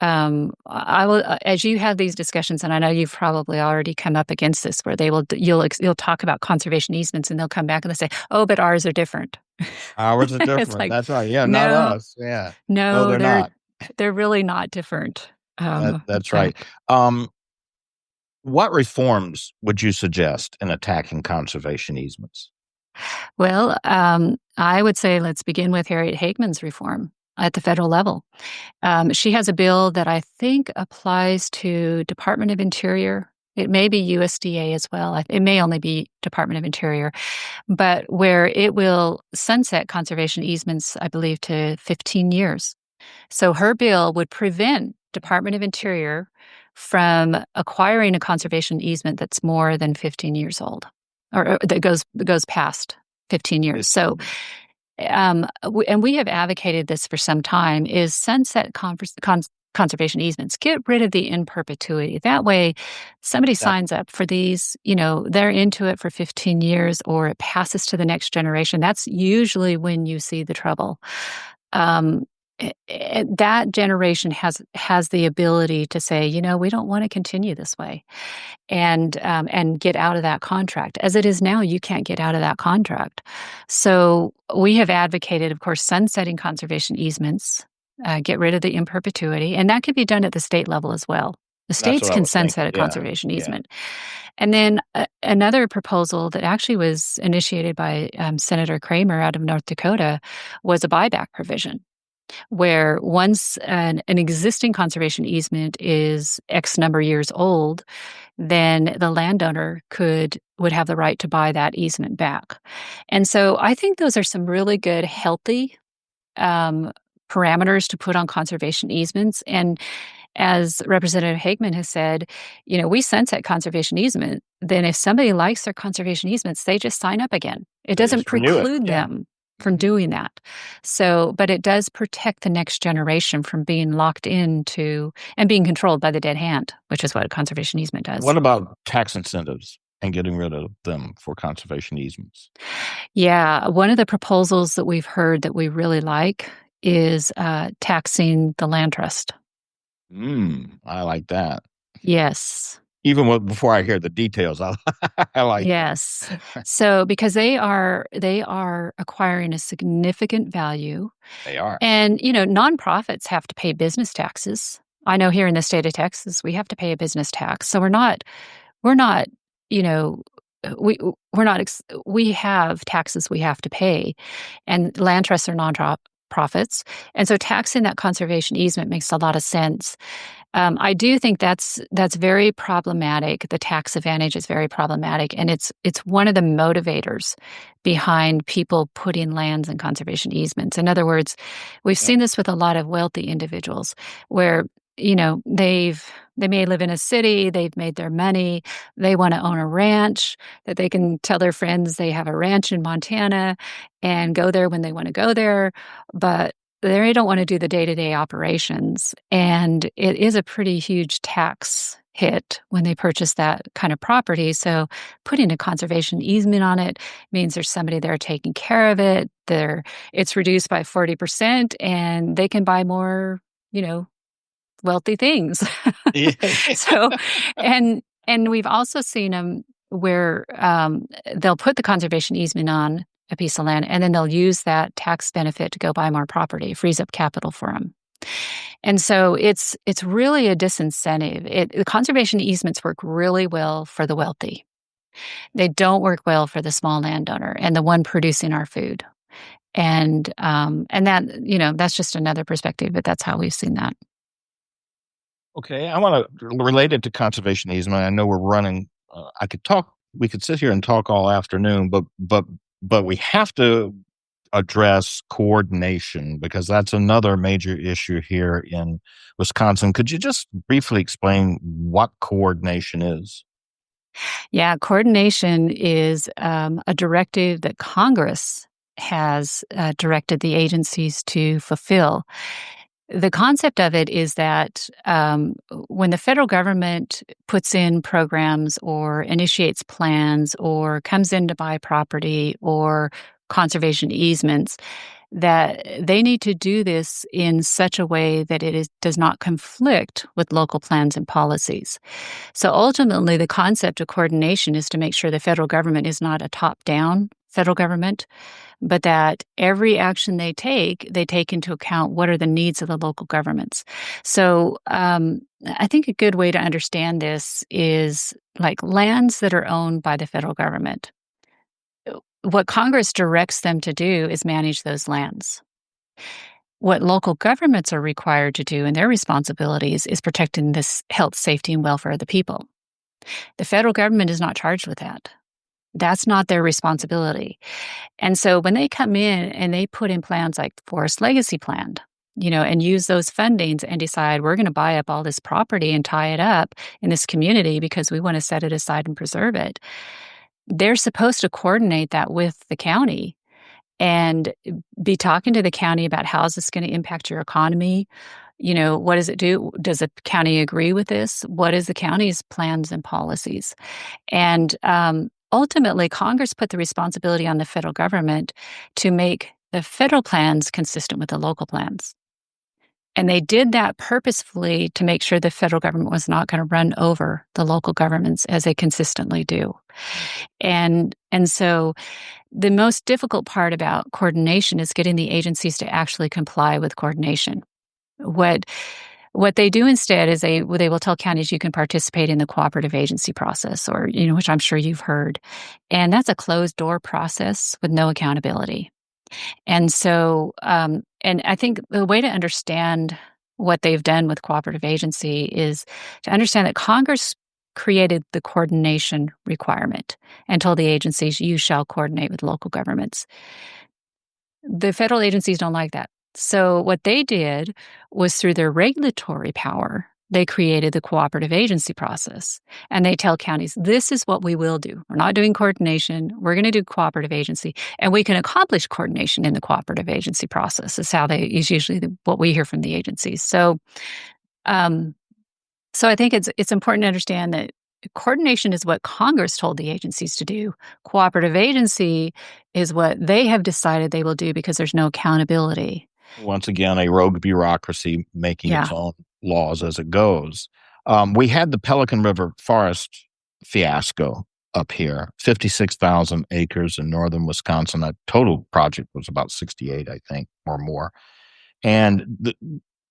I will, as you have these discussions, and I know you've probably already come up against this, where you'll talk about conservation easements, and they'll come back and they say, "Oh, but ours are different." Ours are It's different. like, That's right. Yeah, not no, us. Yeah. No, no, they're they're not. they're really not different. That's But right. What reforms would you suggest in attacking conservation easements? well, I would say let's begin with Harriet Hageman's reform at the federal level. She has a bill that I think applies to Department of Interior. It may be USDA as well. It may only be Department of Interior, but where it will sunset conservation easements, I believe, to 15 years. So her bill would prevent Department of Interior from acquiring a conservation easement that's more than 15 years old, or that goes past 15 years. So 15 years. and we have advocated this for some time, is sunset conservation easements. Get rid of the in perpetuity. That way, somebody Yeah. signs up for these, they're into it for 15 years, or it passes to the next generation. That's usually when you see the trouble. Um, that generation has the ability to say, we don't want to continue this way, and get out of that contract. As it is now, you can't get out of that contract. So we have advocated, of course, sunsetting conservation easements, get rid of the in perpetuity, and that could be done at the state level as well. The That's states what I can was sunset thinking. a Yeah. conservation Yeah. easement. And then another proposal that actually was initiated by Senator Kramer out of North Dakota was a buyback provision, where once an existing conservation easement is X number of years old, then the landowner would have the right to buy that easement back. And so I think those are some really good, healthy um, parameters to put on conservation easements. And as Representative Hagman has said, we sunset conservation easement. Then if somebody likes their conservation easements, they just sign up again. It They doesn't just renew it. preclude Yeah. them from doing that. So, but it does protect the next generation from being locked into and being controlled by the dead hand, which is what a conservation easement does. What about tax incentives and getting rid of them for conservation easements? Yeah, one of the proposals that we've heard that we really like is taxing the land trust. I like that. Yes. Before I hear the details, I like that. Yes. So because they are acquiring a significant value, They are. and nonprofits have to pay business taxes. I know here in the state of Texas we have to pay a business tax. So we're not you know we we're not we have taxes we have to pay, and land trusts are nonprofits, and so taxing that conservation easement makes a lot of sense. I do think that's very problematic. The tax advantage is very problematic, and it's one of the motivators behind people putting lands in conservation easements. In other words, we've Yep. seen this with a lot of wealthy individuals where they may live in a city, they've made their money, they want to own a ranch that they can tell their friends they have a ranch in Montana and go there when they want to go there, but they don't want to do the day-to-day operations, and it is a pretty huge tax hit when they purchase that kind of property. So putting a conservation easement on it means there's somebody there taking care of it. It's reduced by 40% and they can buy more, you know, wealthy things. Yeah. So, and we've also seen them where they'll put the conservation easement on a piece of land, and then they'll use that tax benefit to go buy more property, frees up capital for them. And so it's really a disincentive. The conservation easements work really well for the wealthy. They don't work well for the small landowner and the one producing our food. And that that's just another perspective, but that's how we've seen that. Okay, I want to relate it to conservation easement. I know we're running. I could talk. We could sit here and talk all afternoon, but we have to address coordination because that's another major issue here in Wisconsin. Could you just briefly explain what coordination is? Yeah, coordination is a directive that Congress has directed the agencies to fulfill. The concept of it is that when the federal government puts in programs or initiates plans or comes in to buy property or conservation easements, that they need to do this in such a way that does not conflict with local plans and policies. So ultimately, the concept of coordination is to make sure the federal government is not a top-down federal government, but that every action they take into account what are the needs of the local governments. So I think a good way to understand this is like lands that are owned by the federal government. What Congress directs them to do is manage those lands. What local governments are required to do and their responsibilities is protecting this health, safety, and welfare of the people. The federal government is not charged with that. That's not their responsibility. And so when they come in and they put in plans like Forest Legacy Plan, and use those fundings and decide we're going to buy up all this property and tie it up in this community because we want to set it aside and preserve it, they're supposed to coordinate that with the county and be talking to the county about how is this going to impact your economy? What does it do? Does the county agree with this? What is the county's plans and policies? And ultimately, Congress put the responsibility on the federal government to make the federal plans consistent with the local plans. And they did that purposefully to make sure the federal government was not going to run over the local governments as they consistently do. And so the most difficult part about coordination is getting the agencies to actually comply with coordination. What what they do instead is they will tell counties you can participate in the cooperative agency process, or which I'm sure you've heard, and that's a closed door process with no accountability. And so, and I think the way to understand what they've done with cooperative agency is to understand that Congress created the coordination requirement and told the agencies, you shall coordinate with local governments. The federal agencies don't like that. So what they did was through their regulatory power, they created the cooperative agency process. And they tell counties, this is what we will do. We're not doing coordination. We're going to do cooperative agency. And we can accomplish coordination in the cooperative agency process is usually what we hear from the agencies. Um, so I think it's important to understand that coordination is what Congress told the agencies to do. Cooperative agency is what they have decided they will do because there's no accountability. Once again, a rogue bureaucracy making its Yeah. own laws as it goes. We had the Pelican River forest fiasco up here, 56,000 acres in northern Wisconsin. That total project was about 68, I think, or more. And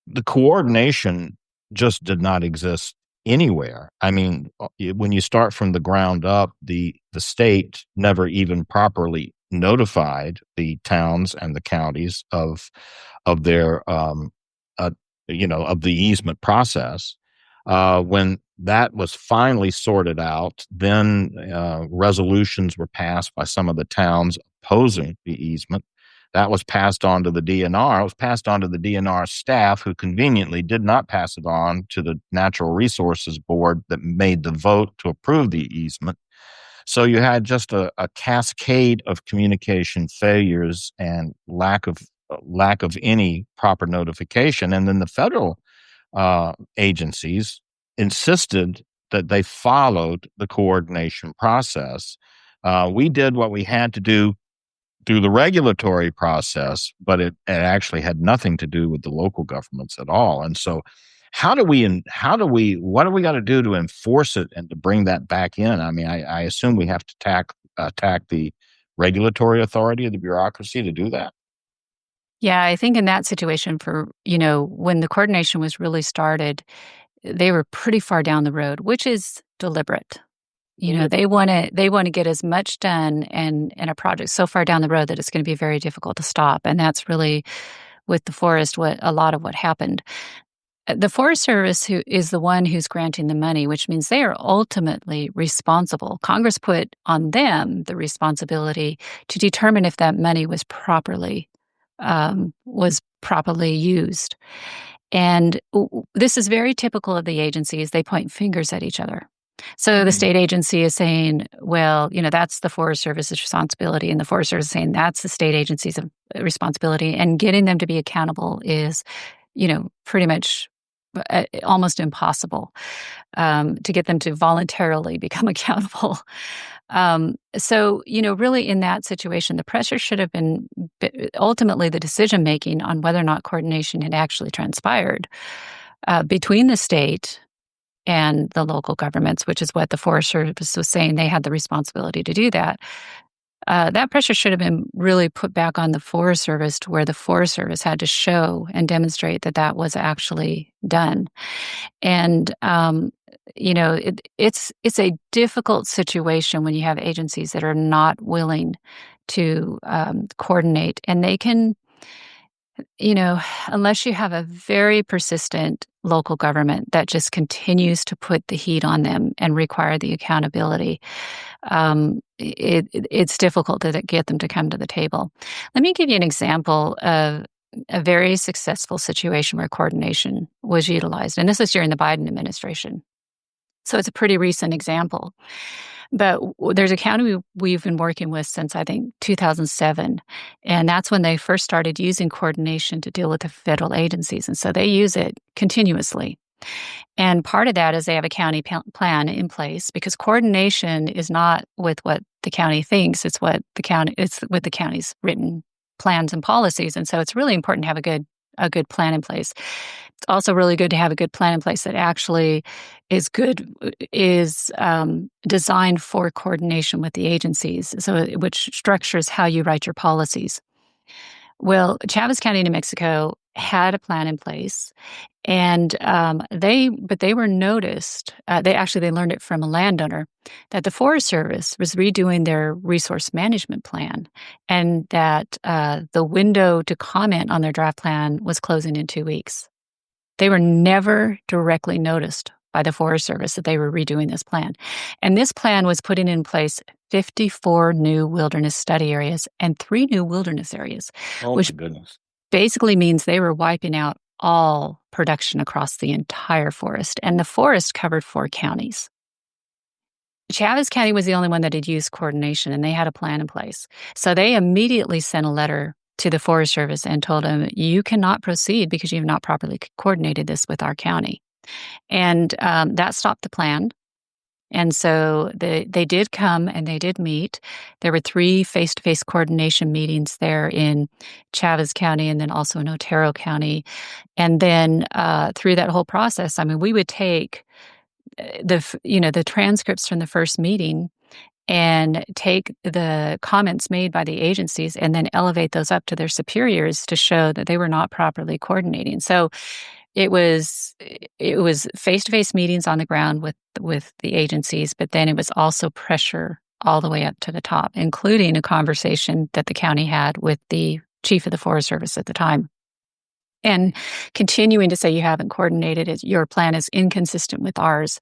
the coordination just did not exist anywhere. I mean, when you start from the ground up, the state never even properly notified the towns and the counties of their of the easement process. When that was finally sorted out, then resolutions were passed by some of the towns opposing the easement. That was passed on to the DNR. It was passed on to the DNR staff, who conveniently did not pass it on to the Natural Resources Board that made the vote to approve the easement. So you had just a cascade of communication failures and lack of any proper notification. And then the federal agencies insisted that they followed the coordination process. We did what we had to do through the regulatory process, but it actually had nothing to do with the local governments at all. And so what do we got to do to enforce it and to bring that back in? I mean, I assume we have to attack the regulatory authority of the bureaucracy to do that. Yeah, I think in that situation when the coordination was really started, they were pretty far down the road, which is deliberate. They want to get as much done and in a project so far down the road that it's going to be very difficult to stop. And that's really with the forest what a lot of what happened. The Forest Service who is the one who's granting the money, which means they are ultimately responsible. Congress put on them the responsibility to determine if that money was properly used. And this is very typical of the agencies. They point fingers at each other. So the state agency is saying, well, that's the Forest Service's responsibility, and the Forest Service is saying that's the state agency's responsibility. And getting them to be accountable is, pretty much almost impossible to get them to voluntarily become accountable. Really in that situation, the pressure should have been ultimately the decision making on whether or not coordination had actually transpired between the state and the local governments, which is what the Forest Service was saying. They had the responsibility to do that. That pressure should have been really put back on the Forest Service, to where the Forest Service had to show and demonstrate that that was actually done. And it's a difficult situation when you have agencies that are not willing to coordinate, and they can, unless you have a very persistent local government that just continues to put the heat on them and require the accountability, it's difficult to get them to come to the table. Let me give you an example of a very successful situation where coordination was utilized. And this is during the Biden administration. So it's a pretty recent example. But there's a county we've been working with since, I think, 2007. And that's when they first started using coordination to deal with the federal agencies. And so they use it continuously. And part of that is they have a county plan in place, because coordination is not with what the county thinks, it's with the county's written plans and policies. And so it's really important to have a good a good plan in place. It's also really good to have a good plan in place that actually is designed for coordination with the agencies, which structures how you write your policies. Well, Chavez County, New Mexico had a plan in place, and they were noticed. They learned it from a landowner that the Forest Service was redoing their resource management plan, and that the window to comment on their draft plan was closing in 2 weeks. They were never directly noticed by the Forest Service that they were redoing this plan. And this plan was putting in place 54 new wilderness study areas and 3 new wilderness areas, Oh, which my goodness. basically means they were wiping out all production across the entire forest. And the forest covered 4 counties. Chavez County was the only one that had used coordination, and they had a plan in place. So they immediately sent a letter to the Forest Service and told them, you cannot proceed because you have not properly coordinated this with our county. And that stopped the plan. And so they did come and they did meet. There were 3 face-to-face coordination meetings there in Chavez County and then also in Otero County. And then through that whole process, I mean, we would take the transcripts from the first meeting and take the comments made by the agencies and then elevate those up to their superiors to show that they were not properly coordinating. So it was face-to-face meetings on the ground with the agencies, but then it was also pressure all the way up to the top, including a conversation that the county had with the chief of the Forest Service at the time. And continuing to say you haven't coordinated it, your plan is inconsistent with ours.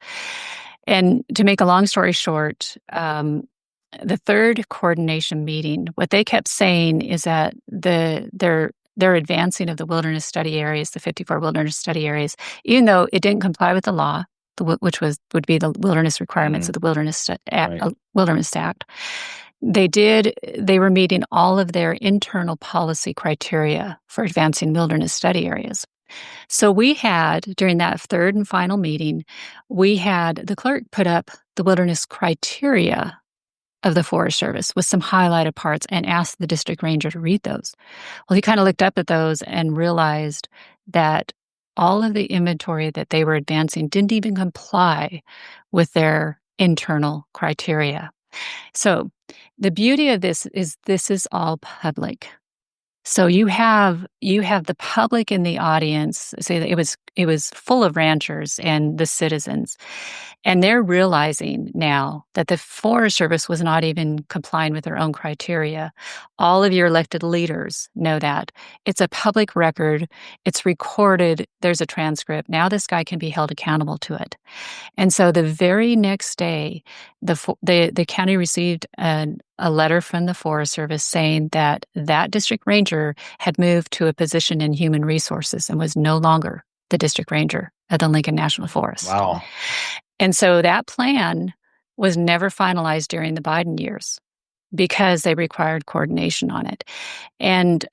And to make a long story short, the third coordination meeting, what they kept saying is that their advancing of the wilderness study areas, the 54 wilderness study areas, even though it didn't comply with the law, which would be the wilderness requirements of the Wilderness Act, they were meeting all of their internal policy criteria for advancing wilderness study areas. So we had, during that third and final meeting, we had the clerk put up the wilderness criteria of the Forest Service with some highlighted parts and asked the district ranger to read those. Well, he kind of looked up at those and realized that all of the inventory that they were advancing didn't even comply with their internal criteria. So the beauty of this is all public. So you have the public in the audience. Say that it was full of ranchers and the citizens, and they're realizing now that the Forest Service was not even complying with their own criteria. All of your elected leaders know that. It's a public record. It's recorded. There's a transcript. Now this guy can be held accountable to it. And so the very next day, the county received a letter from the Forest Service saying that district ranger had moved to a position in human resources and was no longer the district ranger at the Lincoln National Forest. Wow. And so that plan was never finalized during the Biden years because they required coordination on it. And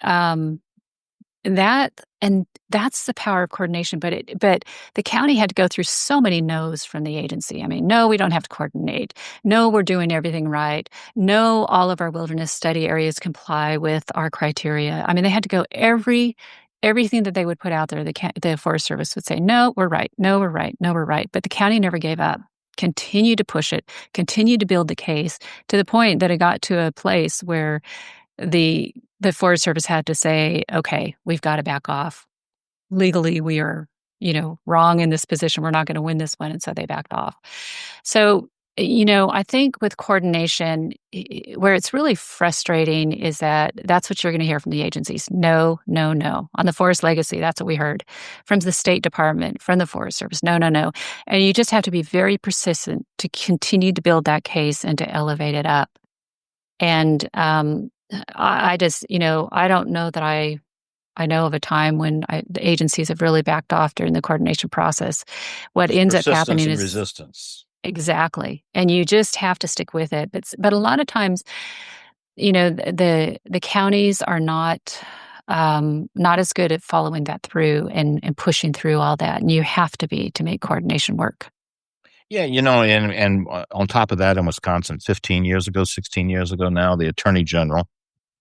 that's the power of coordination. But the county had to go through so many no's from the agency. I mean, no, we don't have to coordinate. No, we're doing everything right. No, all of our wilderness study areas comply with our criteria. I mean, they had to go everything that they would put out there. The Forest Service would say, no, we're right. No, we're right. No, we're right. But the county never gave up. Continued to push it. Continued to build the case to the point that it got to a place where the Forest Service had to say, okay, we've got to back off. Legally, we are, wrong in this position. We're not going to win this one. And so they backed off. So, I think with coordination, where it's really frustrating is that's what you're going to hear from the agencies. No, no, no. On the Forest Legacy, that's what we heard from the State Department, from the Forest Service. No, no, no. And you just have to be very persistent to continue to build that case and to elevate it up. And I just, I don't know that I know of a time when the agencies have really backed off during the coordination process. What ends up happening is resistance. Exactly. And you just have to stick with it. But a lot of times, the counties are not as good at following that through and pushing through all that. And you have to be to make coordination work. Yeah, and on top of that, in Wisconsin, 15 years ago, 16 years ago now, the Attorney General,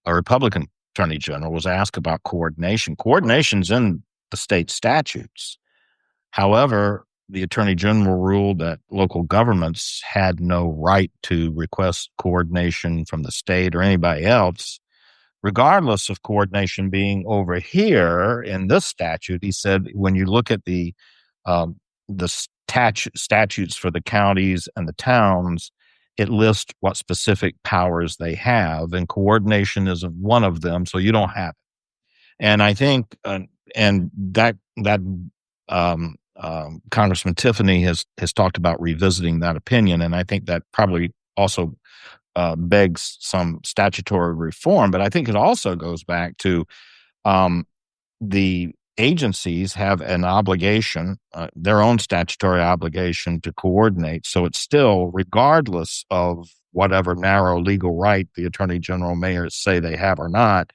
a Republican, attorney general was asked about coordination. Coordination's in the state statutes. However, the attorney general ruled that local governments had no right to request coordination from the state or anybody else, regardless of coordination being over here in this statute. He said, when you look at um, the statutes for the counties and the towns, it lists what specific powers they have, and coordination is one of them. So you don't have it. And I think, and that Congressman Tiffany has talked about revisiting that opinion, and I think that probably also begs some statutory reform. But I think it also goes back to um, the agencies have an obligation, their own statutory obligation to coordinate. So it's still, regardless of whatever narrow legal right the attorney general may say they have or not,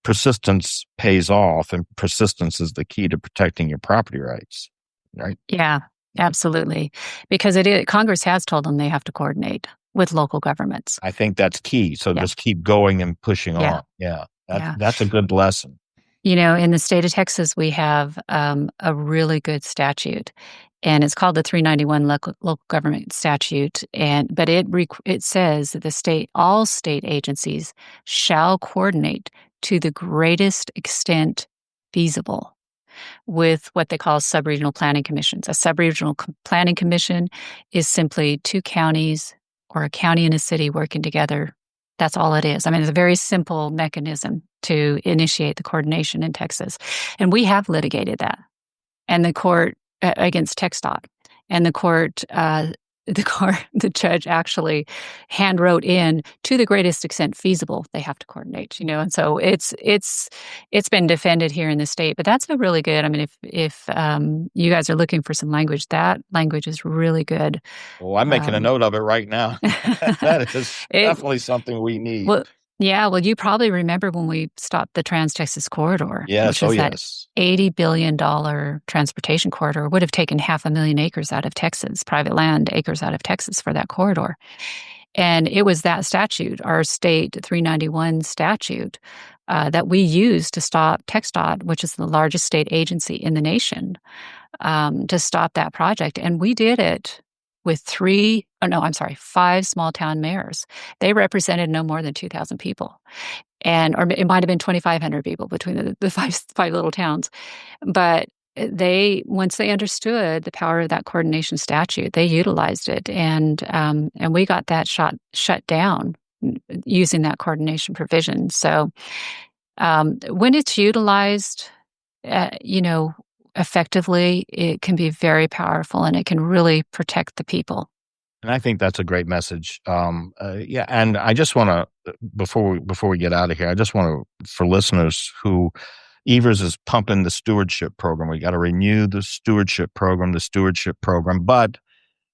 persistence pays off, and persistence is the key to protecting your property rights, right? Yeah, absolutely. Because Congress has told them they have to coordinate with local governments. I think that's key. So Yeah, just keep going and pushing yeah, on. Yeah, yeah. that's a good lesson. In the state of Texas, we have a really good statute, and it's called the 391 local government statute. But it says that all state agencies shall coordinate to the greatest extent feasible with what they call subregional planning commissions. A planning commission is simply two counties or a county and a city working together. That's all it is. I mean, it's a very simple mechanism to initiate the coordination in Texas. And we have litigated that. And the court against TxDOT. And the judge actually hand wrote in, to the greatest extent feasible, they have to coordinate, and so it's been defended here in the state. But that's been really good. I mean, if you guys are looking for some language, that language is really good. Well, I'm making a Um, note of it right now. That is it definitely something we need. well, yeah, well, you probably remember when we stopped the Trans-Texas Corridor, Yes. which Oh, is that yes. $80 billion transportation corridor. Would have taken 500,000 acres out of Texas, private land acres out of Texas for that corridor. And it was that statute, our state 391 statute, that we used to stop TxDOT, which is the largest state agency in the nation, to stop that project. And we did it with five small town mayors. They represented no more than 2,000 people. Or it might have been 2,500 people between the five little towns. But once they understood the power of that coordination statute, they utilized it, and we got that shut down using that coordination provision. So when it's utilized, effectively, it can be very powerful, and it can really protect the people. And I think that's a great message. Yeah, and I just want to, before we get out of here, I just want to, for listeners who Evers is pumping the stewardship program. We got to renew the stewardship program. But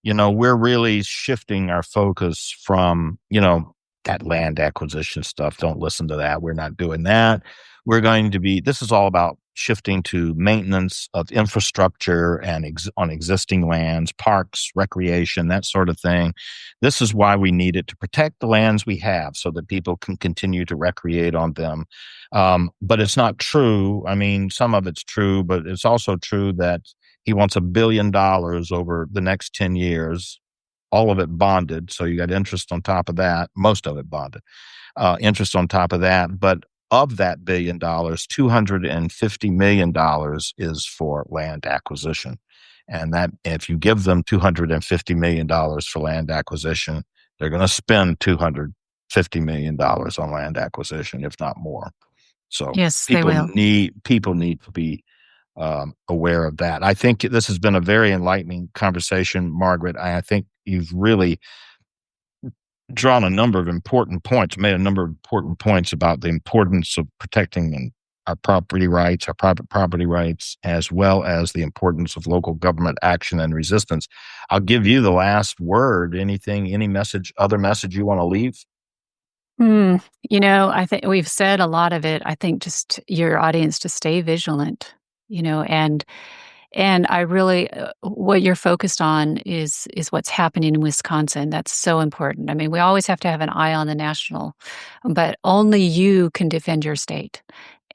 we're really shifting our focus from that land acquisition stuff. Don't listen to that. We're not doing that. This is all about shifting to maintenance of infrastructure and on existing lands, parks, recreation, that sort of thing. This is why we need it, to protect the lands we have so that people can continue to recreate on them. But it's not true. I mean, some of it's true, but it's also true that he wants $1 billion over the next 10 years, all of it bonded. So you got interest on top of that, most of it bonded, interest on top of that. But of that $1 billion, $250 million is for land acquisition. And that if you give them $250 million for land acquisition, they're going to spend $250 million on land acquisition, if not more. So Yes, they people will. need to be aware of that. I think this has been a very enlightening conversation, Margaret. I think you've really made a number of important points about the importance of protecting our property rights, our private property rights, as well as the importance of local government action and resistance. I'll give you the last word. Other message you want to leave? I think we've said a lot of it. I think just your audience to stay vigilant, and And I really, what you're focused on is what's happening in Wisconsin. That's so important. I mean, we always have to have an eye on the national, but only you can defend your state.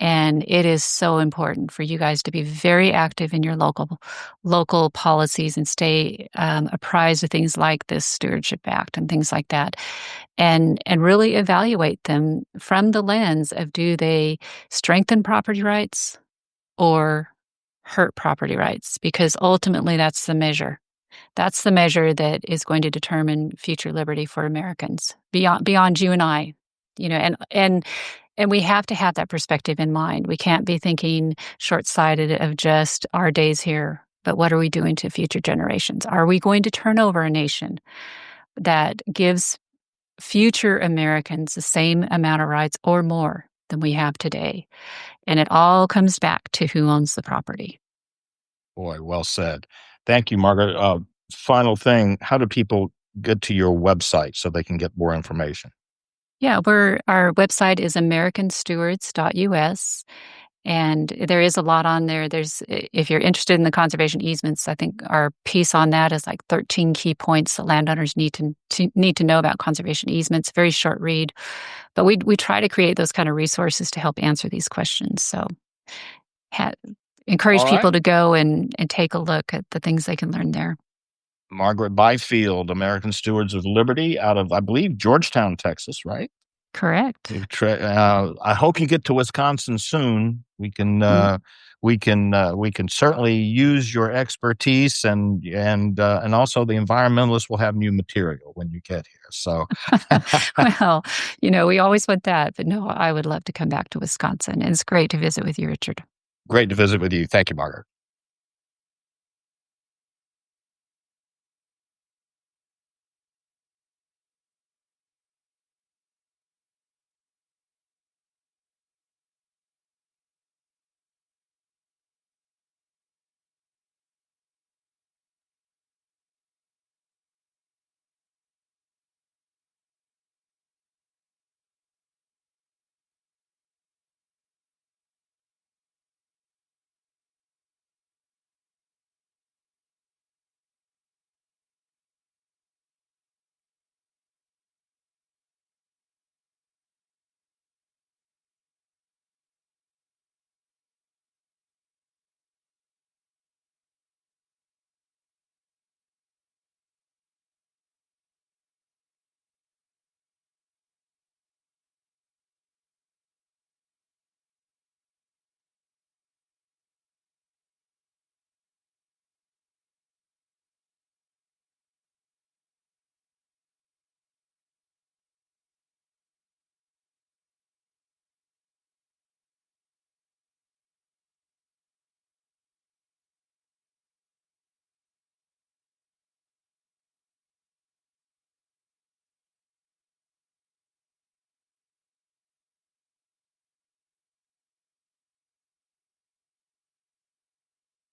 And it is so important for you guys to be very active in your local policies and stay apprised of things like this Stewardship Act and things like that, and really evaluate them from the lens of, do they strengthen property rights or hurt property rights? Because ultimately that's the measure. That's the measure that is going to determine future liberty for Americans beyond you and I. And we have to have that perspective in mind. We can't be thinking short-sighted of just our days here, but what are we doing to future generations? Are we going to turn over a nation that gives future Americans the same amount of rights or more than we have today? And it all comes back to who owns the property. Boy, well said. Thank you, Margaret. Final thing, how do people get to your website so they can get more information? Yeah, our website is americanstewards.us, and there is a lot on there. If you're interested in the conservation easements, I think our piece on that is like 13 key points that landowners need to know about conservation easements. Very short read, but we try to create those kind of resources to help answer these questions. So, ha- encourage All people right. to go and take a look at the things they can learn there. Margaret Byfield, American Stewards of Liberty, out of, I believe, Georgetown, Texas, right? Correct. I hope you get to Wisconsin soon. Mm. We can certainly use your expertise, and also the environmentalists will have new material when you get here. So Well, we always want that, but no, I would love to come back to Wisconsin. And it's great to visit with you, Richard. great to visit with you. Thank you, Margaret.